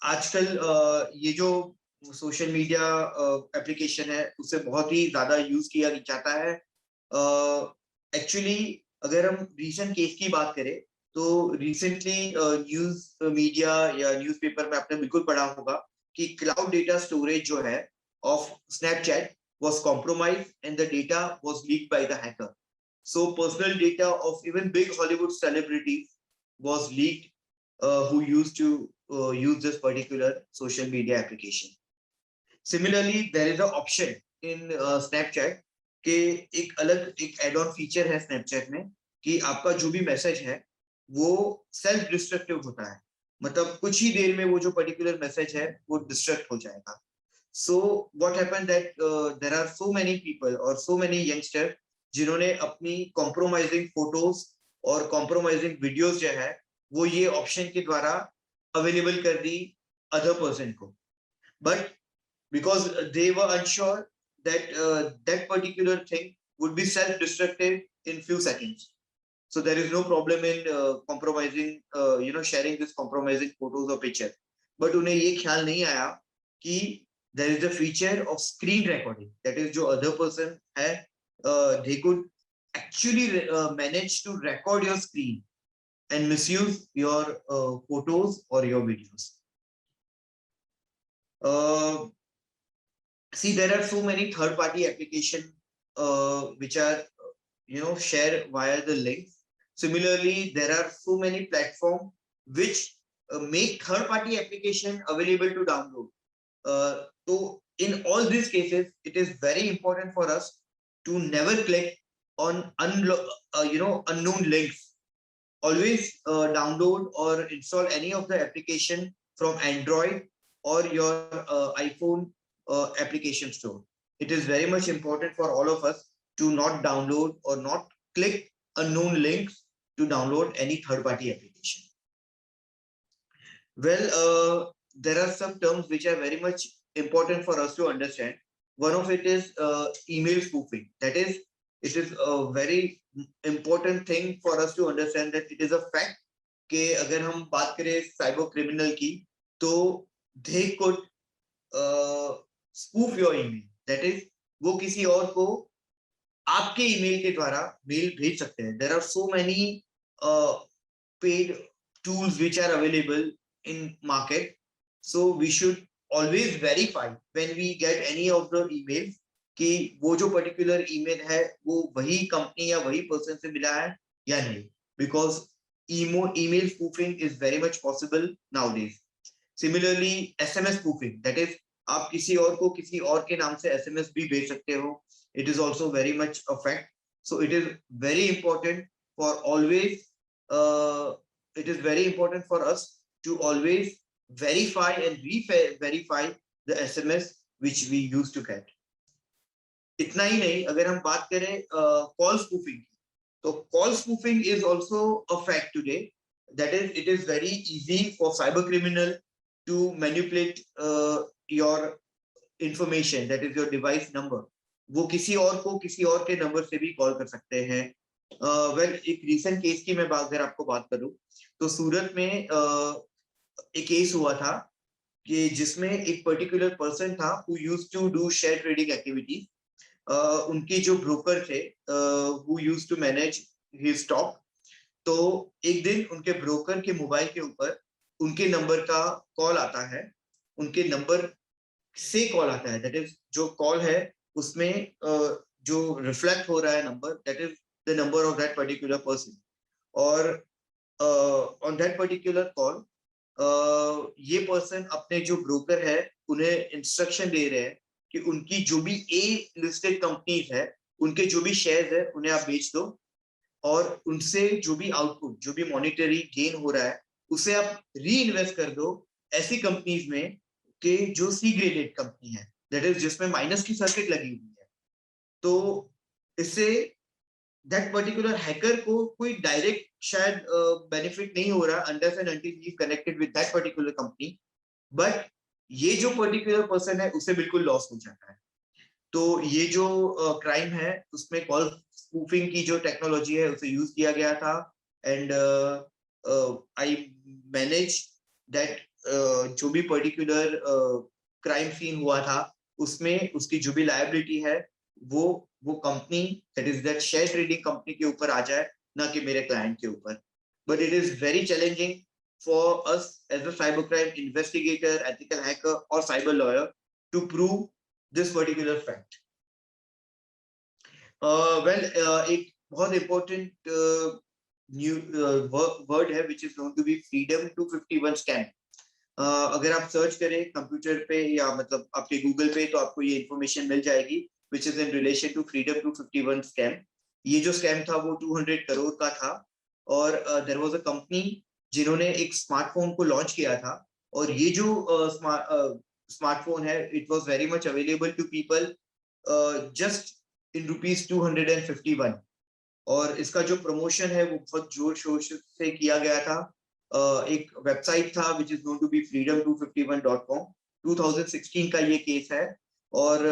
आजकल ये जो social media application है उसे बहुत ही ज्यादा यूज किया जाता है। एक्चुअली अगर हम रीसेंट केस की बात करें तो रिसेंटली न्यूज मीडिया या न्यूज़पेपर में आपने बिल्कुल पढ़ा होगा कि क्लाउड डेटा स्टोरेज जो है of Snapchat was compromised and the data was leaked by the hacker. So personal data of even big Hollywood celebrities was leaked who used to use this particular social media application. Similarly, there is an option in Snapchat के एक add on feature है Snapchat में कि आपका जो भी message है वो सेल्फ डिस्ट्रक्टिव होता है, मतलब कुछ ही देर में वो जो पर्टिकुलर मैसेज है वो डिस्ट्रक्ट हो जाएगा। So what happened that there are so many people or so many youngsters जिन्होंने अपनी compromising photos और compromising videos जो है वो ये ऑप्शन के द्वारा अवेलेबल कर दी अदर पर्सन को, but because they were unsure that that particular thing would be self-destructive in few seconds. So there is no problem in compromising, sharing this compromising photos or picture. But उन्हें ये ख्याल नहीं आया कि there is a feature of screen recording. That is, जो other person है, they could actually manage to record your screen and misuse your photos or your videos. see, there are so many third party application which are share via the links. Similarly, there are so many platform which make third party application available to download. So in all these cases, it is very important for us to never click on unknown links. Always download or install any of the application from Android or your iPhone application store. It is very much important for all of us to not download or not click unknown links to download any third-party application. Well, there are some terms which are very much important for us to understand. One of it is email spoofing. That is, it is a very important thing for us to understand that it is a fact कि अगर हम बात करें cyber criminal की तो they could spoof your email. That is, वो किसी और को आपके ईमेल के द्वारा मेल भेज सकते हैं. There are so many paid tools which are available in market, so we should always verify when we get any of the emails कि वो जो पर्टिकुलर ईमेल है वो वही कंपनी या वही पर्सन से मिला है या नहीं, because email spoofing is very much possible nowadays. Similarly, SMS spoofing, that is, आप किसी और को किसी और के नाम से SMS भी भेज सकते हो. It is also very much a fact. So it is very important for always. It is very important for us to always verify and re-verify the SMS which we used to get. इतना ही नहीं, अगर हम बात करें call spoofing की, तो call spoofing is also a fact today. That is, it is very easy for cyber criminal to manipulate your information, that is your device number. वो किसी और को किसी और के नंबर से भी कॉल कर सकते हैं. वेल, एक रीसेंट केस की मैं अगर आपको बात करूं तो सूरत में एक केस हुआ था कि जिसमें एक पर्टिकुलर पर्सन था who used to do share trading activities. उनके जो ब्रोकर थे who used to manage his stock, तो एक दिन उनके ब्रोकर के मोबाइल के ऊपर उनके नंबर का कॉल आता है, उनके नंबर से कॉल आता है. दैट इज, जो कॉल है उसमें जो रिफ्लेक्ट हो रहा है number, that is the number of that particular person. और ऑन दैट पर्टिकुलर कॉल ये पर्सन अपने जो ब्रोकर है उन्हें इंस्ट्रक्शन दे रहे हैं कि उनकी जो भी ए लिस्टेड कंपनीज है उनके जो भी शेयर्स है उन्हें आप बेच दो और उनसे जो भी आउटपुट, जो भी मॉनिटरी गेन हो रहा है उसे आप री इन्वेस्ट कर दो ऐसी कंपनीज में कि जो सी ग्रेडेड कंपनी है, दैट इज जिसमें माइनस की सर्किट लगी हुई है. तो इससे दैट पर्टिकुलर हैकर को कोई डायरेक्ट शायद बेनिफिट नहीं हो रहा unless and until he is connected with that particular company, but ये जो पर्टिकुलर पर्सन है उसे बिल्कुल लॉस हो जाता है. तो ये जो क्राइम है उसमें कॉल स्पूफिंग की जो टेक्नोलॉजी है उसे यूज किया गया था. एंड आई मैनेज दैट जो भी पर्टिकुलर क्राइम सीन हुआ था उसमें उसकी जो भी लायबिलिटी है वो company, that is that share trading company के ऊपर आ जाए, ना कि मेरे क्लाइंट के ऊपर. But it is very challenging for us as a cybercrime investigator, ethical hacker or cyber lawyer to prove this particular fact. एक बहुत important new word है which is known to be Freedom 251 scam. अगर आप search करें computer पे या मतलब आपके गूगल पे तो आपको ये इंफॉर्मेशन मिल जाएगी which is in relation to Freedom 251 scam. ये जो स्कैम था वो 200 करोड़ का था और there was a company जिन्होंने एक स्मार्टफोन को लॉन्च किया था और ये जो स्मार्टफोन है it was very much available to people just in ₹251. और इसका जो प्रमोशन है वो बहुत जोर शोर से किया गया था. एक वेबसाइट था which is known to be freedom251.com. 2016 का ये केस है और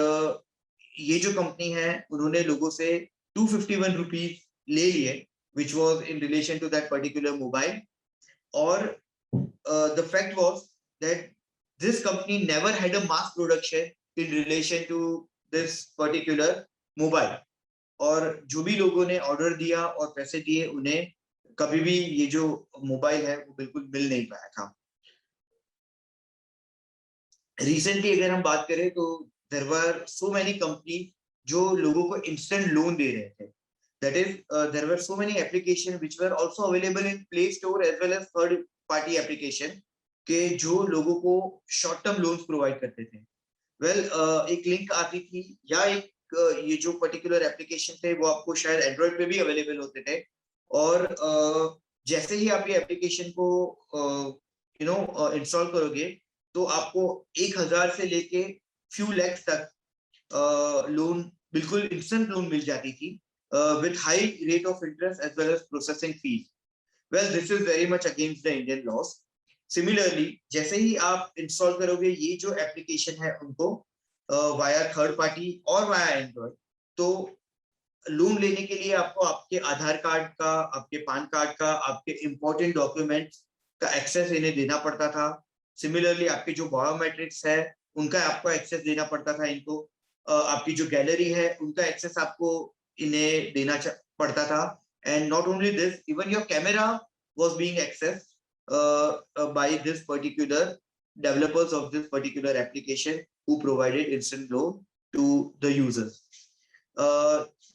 ये जो कंपनी है उन्होंने लोगों से ₹251 ले लिए which was in relation to that particular mobile. Or the fact was that this company never had a mass production in relation to this particular mobile. और जो भी लोगों ने ऑर्डर दिया और पैसे दिए उन्हें कभी भी ये जो मोबाइल है वो बिल्कुल मिल नहीं पाया था. रिसेंटली अगर हम बात करें तो there were so many companies जो लोगों को instant loan दे रहे थे. That is, there were so many applications which were also available in Play Store as well as third party application के जो लोगों को short term loans provide करते थे. Well, एक लिंक आती थी या एक ये जो पर्टिकुलर एप्लीकेशन थे वो आपको शायद एंड्रॉइड पे भी अवेलेबल होते थे और जैसे ही आप ये एप्लीकेशन को इंस्टॉल करोगे तो आपको 1000 से लेके फ्यू लैक्स तक लोन बिल्कुल इंस्टेंट लोन मिल जाती थी with high rate of interest as well as processing fees. Well, this is very much against the Indian laws. Similarly जैसे ही आप इंस्टॉल करोगे ये जो एप्लीकेशन है उनको वाया थर्ड पार्टी और वाया एंड्रॉइड, तो लोन लेने के लिए आपको आपके आधार कार्ड का, आपके पैन कार्ड का, आपके इंपॉर्टेंट डॉक्यूमेंट्स का एक्सेस इन्हें देना पड़ता था. सिमिलरली आपके जो बायोमेट्रिक्स है उनका आपको एक्सेस देना पड़ता था इनको. आपकी जो गैलरी है उनका एक्सेस आपको इन्हें देना पड़ता था. And not only this, even your camera was being accessed by this particular developers of this particular application who provided instant loan to the users.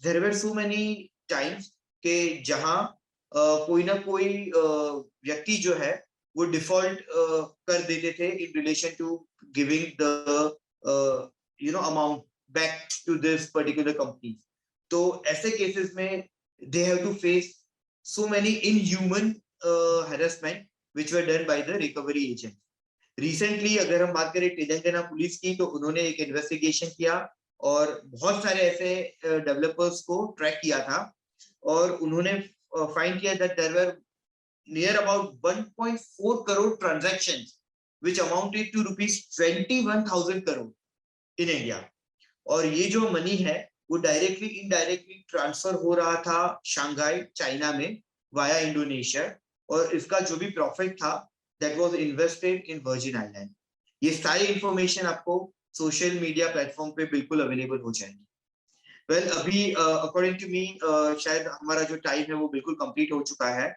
There were so many times के जहां कोई ना कोई व्यक्ति जो है वो डिफॉल्ट कर देते थे in relation to giving the amount back to this particular company. तो ऐसे केसेस में they have to face so many inhuman harassment which were done by the recovery agent. Recently अगर हम बात करें तेलंगाना पुलिस की, तो उन्होंने एक इन्वेस्टिगेशन किया और बहुत सारे ऐसे डेवलपर्स को ट्रैक किया था और उन्होंने फाइंड किया that there were near about 1.4 crore transactions which amounted to rupees 21,000 crore in India. और ये जो मनी है वो डायरेक्टली इनडायरेक्टली ट्रांसफर हो रहा था शंघाई चाइना में वाया इंडोनेशिया, और इसका जो भी प्रॉफिट था that was invested in virgin island. ये सारी इंफॉर्मेशन आपको सोशल मीडिया प्लेटफॉर्म पे बिल्कुल अवेलेबल हो जाएंगी. वेल, अभी अकॉर्डिंग टू मी शायद हमारा जो टाइम है वो बिल्कुल कंप्लीट हो चुका है.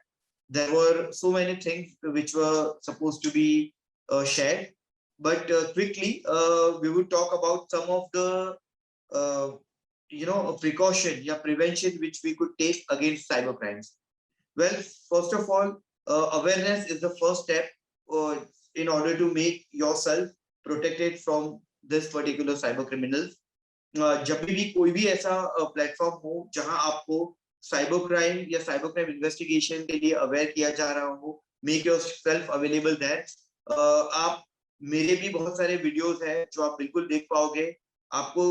There were so many things which were supposed to be shared, but quickly we would talk about some of the precaution या prevention which we could take against cyber crimes. Well, first of all, awareness is the first step in order to make yourself protected from this particular cyber criminals. जब भी कोई भी ऐसा platform हो जहां आपको cyber crime या cyber crime investigation के लिए अवेयर किया जा रहा हो, मेक योरसेल्फ अवेलेबल देयर. आप मेरे भी बहुत सारे वीडियोस हैं जो आप बिल्कुल देख पाओगे. आपको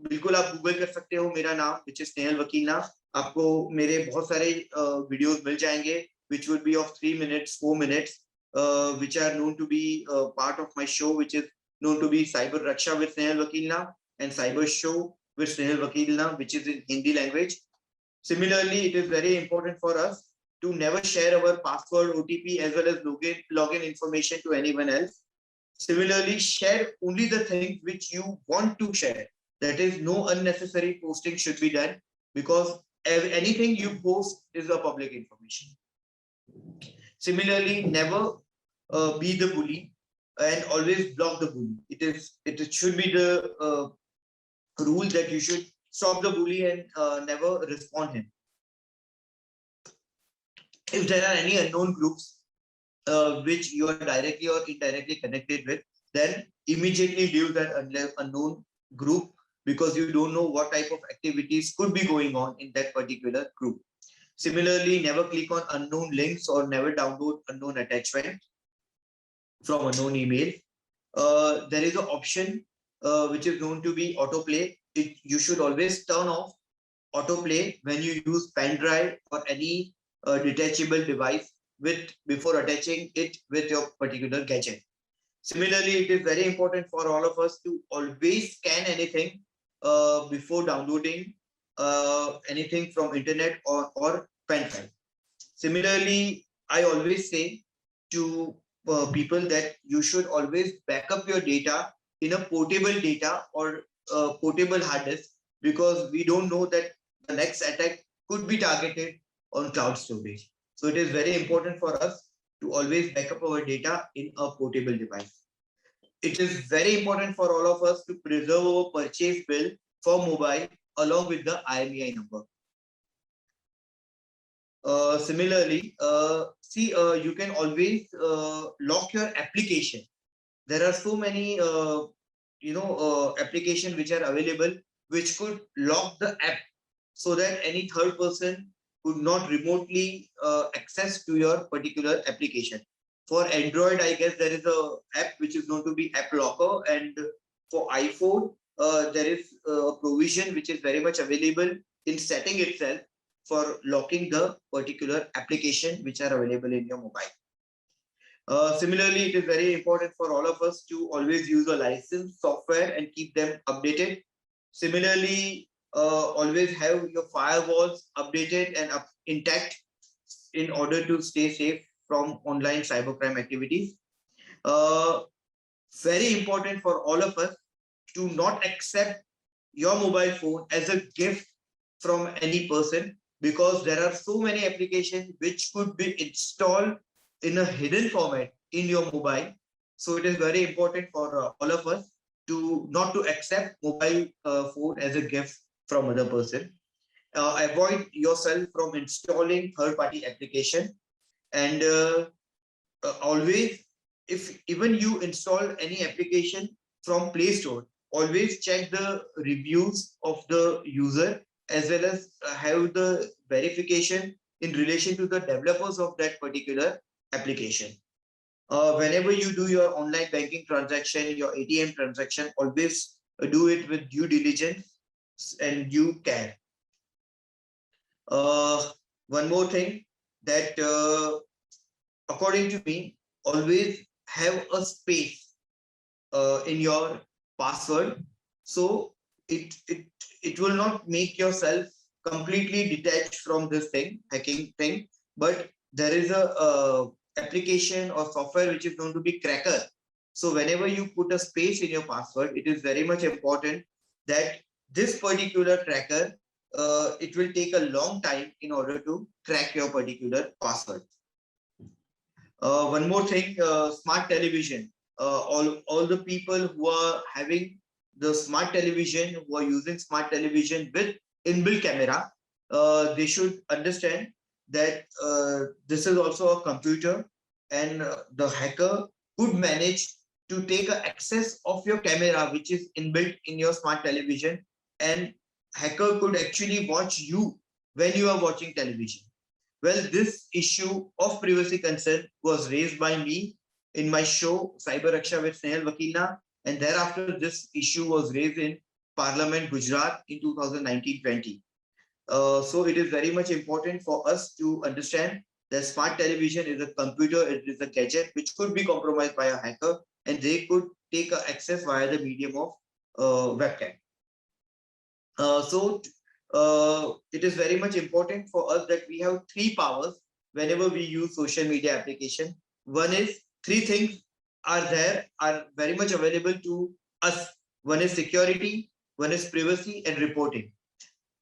बिल्कुल आप गूगल कर सकते हो मेरा नाम which is स्नेहल वकील. आपको मेरे बहुत सारे वीडियोस मिल जाएंगे which would be of 3 minutes, 4 minutes, which are known to be part of my show, which is known to be Cyber Raksha with Snehal Vakilna and Cyber Show with Snehal Vakilna, which is in Hindi language. Similarly, it is very important for us to never share our password, OTP, as well as login information to anyone else. Similarly, share only the things which you want to share. That is, no unnecessary posting should be done, because anything you post is a public information. Similarly, never be the bully and always block the bully. It should be the rule that you should stop the bully and never respond him. If there are any unknown groups which you are directly or indirectly connected with, then immediately leave that unknown group, because you don't know what type of activities could be going on in that particular group. Similarly, never click on unknown links or never download unknown attachment from unknown email. There is an option which is known to be autoplay. You should always turn off autoplay when you use pen drive or any detachable device before attaching it with your particular gadget. Similarly, it is very important for all of us to always scan anything before downloading anything from internet or pen drive. Similarly, I always say to people that you should always back up your data in a portable data or portable hard disk, because we don't know that the next attack could be targeted on cloud storage. So it is very important for us to always back up our data in a portable device. it is very important for all of us to preserve our purchase bill for mobile along with the IMEI number. Similarly, you can always lock your application. There are so many, application which are available, which could lock the app so that any third person could not remotely access to your particular application. For Android, I guess there is a app which is known to be App Locker, and for iPhone, there is a provision which is very much available in setting itself for locking the particular application which are available in your mobile. Similarly, it is very important for all of us to always use a licensed software and keep them updated. Similarly, always have your firewalls updated and intact in order to stay safe from online cybercrime activities. Very important for all of us to not accept your mobile phone as a gift from any person, because there are so many applications which could be installed in a hidden format in your mobile. So it is very important for all of us to not to accept mobile phone as a gift from other person. Avoid yourself from installing third-party application, and always, if even you install any application from Play Store, always check the reviews of the user, as well as have the verification in relation to the developers of that particular application. Whenever you do your online banking transaction, your ATM transaction, always do it with due diligence and due care. One more thing, that according to me, always have a space in your password, so it will not make yourself completely detached from this hacking thing. But there is a application or software which is known to be Cracker. So whenever you put a space in your password, it is very much important that this particular tracker, it will take a long time in order to crack your particular password. One more thing, smart television. All the people who are having the smart television, who are using smart television with inbuilt camera, they should understand that this is also a computer, and the hacker could manage to take access of your camera which is inbuilt in your smart television, and hacker could actually watch you when you are watching television. Well, this issue of privacy concern was raised by me in my show Cyber Raksha with Snehal Vakilna, and thereafter this issue was raised in Parliament Gujarat in 2019-20. So it is very much important for us to understand that smart television is a computer, it is a gadget which could be compromised by a hacker, and they could take access via the medium of webcam. It is very much important for us that we have three powers whenever we use social media application. One is, three things are very much available to us. One is security, one is privacy, and reporting.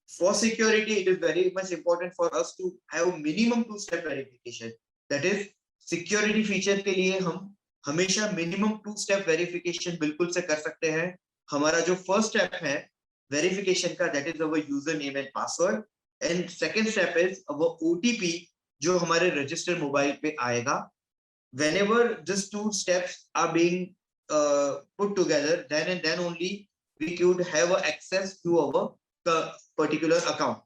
For security, it is very much important for us to have minimum two-step verification. That is, security feature के लिए हम हमेशा minimum two-step verification बिल्कुल से कर सकते हैं. हमारा जो first step है verification का, that is our username and password, and second step is our OTP जो हमारे registered mobile पे आएगा. Whenever these two steps are being put together, then and then only we could have access to our particular account.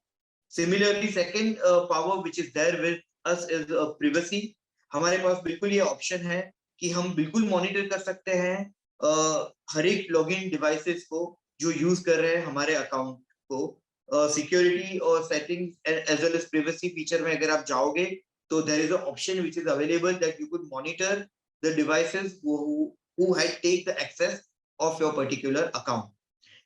Similarly, second power which is there with us is privacy. हमारे पास बिल्कुल ये option है कि हम बिल्कुल monitor कर सकते हैं हर एक login devices को जो use कर रहे हैं हमारे account को. Security और settings as well as privacy feature में अगर आप जाओगे, so there is an option which is available that you could monitor the devices who had take the access of your particular account.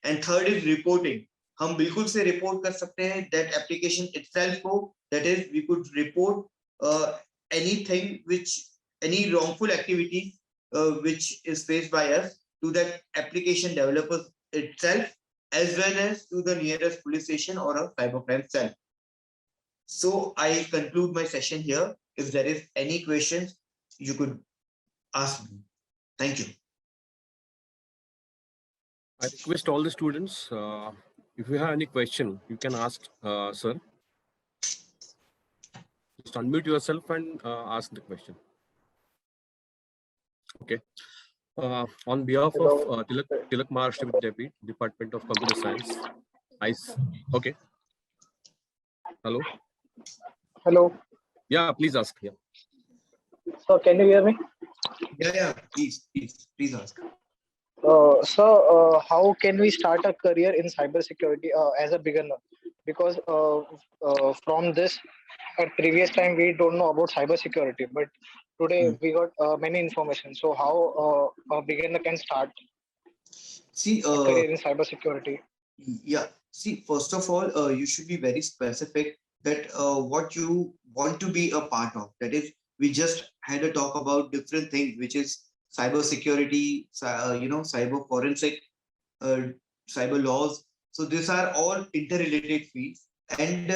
And third is reporting. हम बिल्कुल से report कर सकते हैं that application itself को, that is we could report anything any wrongful activity which is faced by us to that application developers itself, as well as to the nearest police station or a cybercrime cell. So I conclude my session here. If there is any questions, you could ask me. Thank you. I request all the students, if you have any question, you can ask, sir. Just unmute yourself and ask the question. Okay. On behalf of Tilak Maharashtra Vidyapith, Department of Computer Science, okay. Hello. Hello. Yeah, please ask. Yeah. So can you hear me? Yeah. Please ask. How can we start a career in cybersecurity as a beginner? Because from this, at previous time we don't know about cybersecurity, but today we got many information. So how a beginner can start See, a career in cybersecurity? yeah. See, first of all, you should be very specific that what you want to be a part of. That is, we just had a talk about different things, which is cyber security, cyber forensic, uh, cyber laws. So these are all interrelated fields. And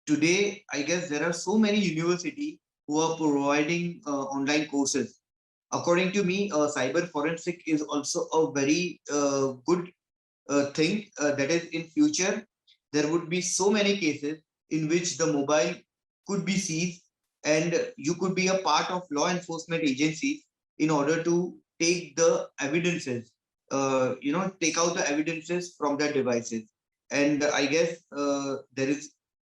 today, I guess there are so many universities who are providing online courses. According to me, cyber forensic is also a very good thing. That is, in future there would be so many cases in which the mobile could be seized, and you could be a part of law enforcement agencies in order to take the evidences, take out the evidences from the devices. And I guess there is,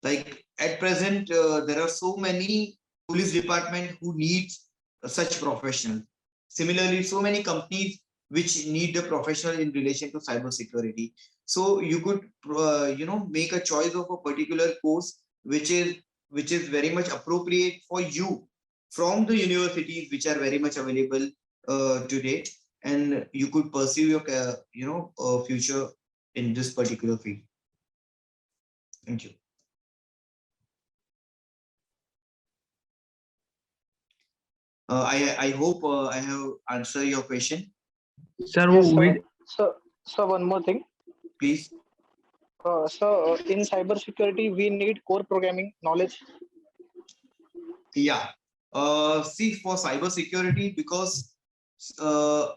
like, at present there are so many police department who needs such professionals. Similarly, so many companies which need the professional in relation to cyber security. So you could make a choice of a particular course which is very much appropriate for you from the universities which are very much available today, and you could pursue your future in this particular field. Thank you. I hope I have answered your question. Sir, Yes, we so one more thing. Please. In cybersecurity, we need core programming knowledge. Yeah. See, for cyber security, because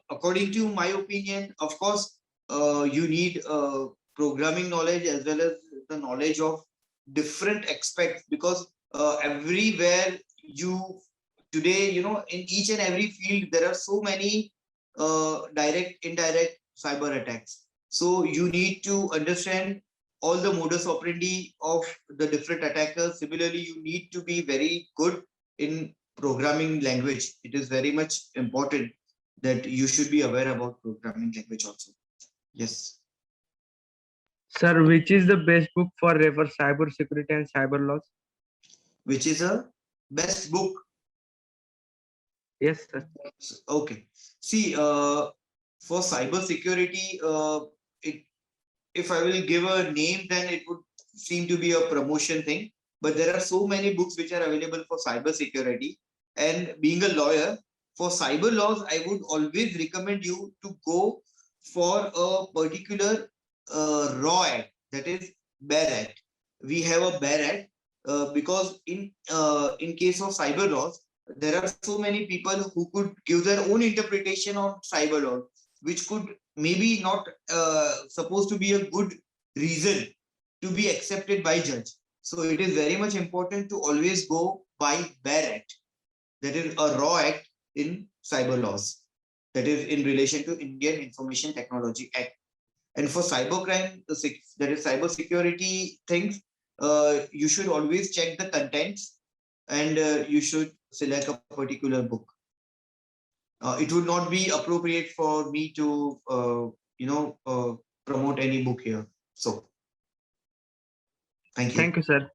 according to my opinion, of course, you need programming knowledge as well as the knowledge of different aspects, because everywhere you today, in each and every field, there are so many direct, indirect cyber attacks. So you need to understand all the modus operandi of the different attackers. Similarly, you need to be very good in programming language. It is very much important that you should be aware about programming language also. Yes. Sir, which is the best book for refer cyber security and cyber laws? Which is a best book? Yes, sir. Okay. See, for cyber security, if I will give a name, then it would seem to be a promotion thing. But there are so many books which are available for cyber security. And being a lawyer, for cyber laws, I would always recommend you to go for a particular RAW Act, that is BEAR Act. We have a BEAR Act because in case of cyber laws, there are so many people who could give their own interpretation on cyber law, which could maybe not supposed to be a good reason to be accepted by judge. So it is very much important to always go by BEAR Act, that is a RAW Act in cyber laws, that is in relation to Indian Information Technology Act. And for cybercrime, that is cyber security things, you should always check the contents, and you should select a particular book. It would not be appropriate for me to promote any book here. So thank you. Thank you, sir.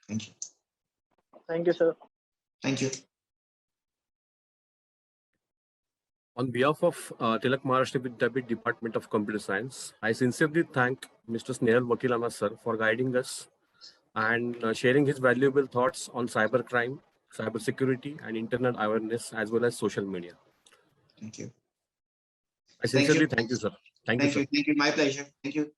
Thank you. Thank you, sir. Thank you. On behalf of Tilak Maharashtra Vidyapith Department of Computer Science, I sincerely thank Mr. Snehal Vakilana sir for guiding us and sharing his valuable thoughts on cybercrime, cybersecurity, and internet awareness, as well as social media. Thank you. I sincerely thank you, sir. Thank you, sir. Thank you. My pleasure. Thank you.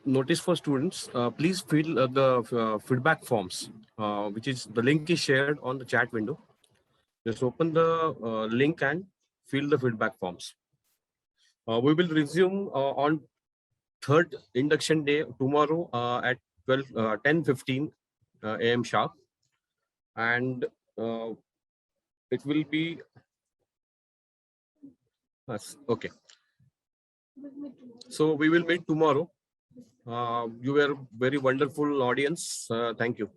notice for students, please fill the feedback forms, which is the link is shared on the chat window. Just open the link and fill the feedback forms. We will resume on third induction day tomorrow at 10:15 a.m. sharp, and it will be okay. So we will meet tomorrow. You were very wonderful audience. Thank you.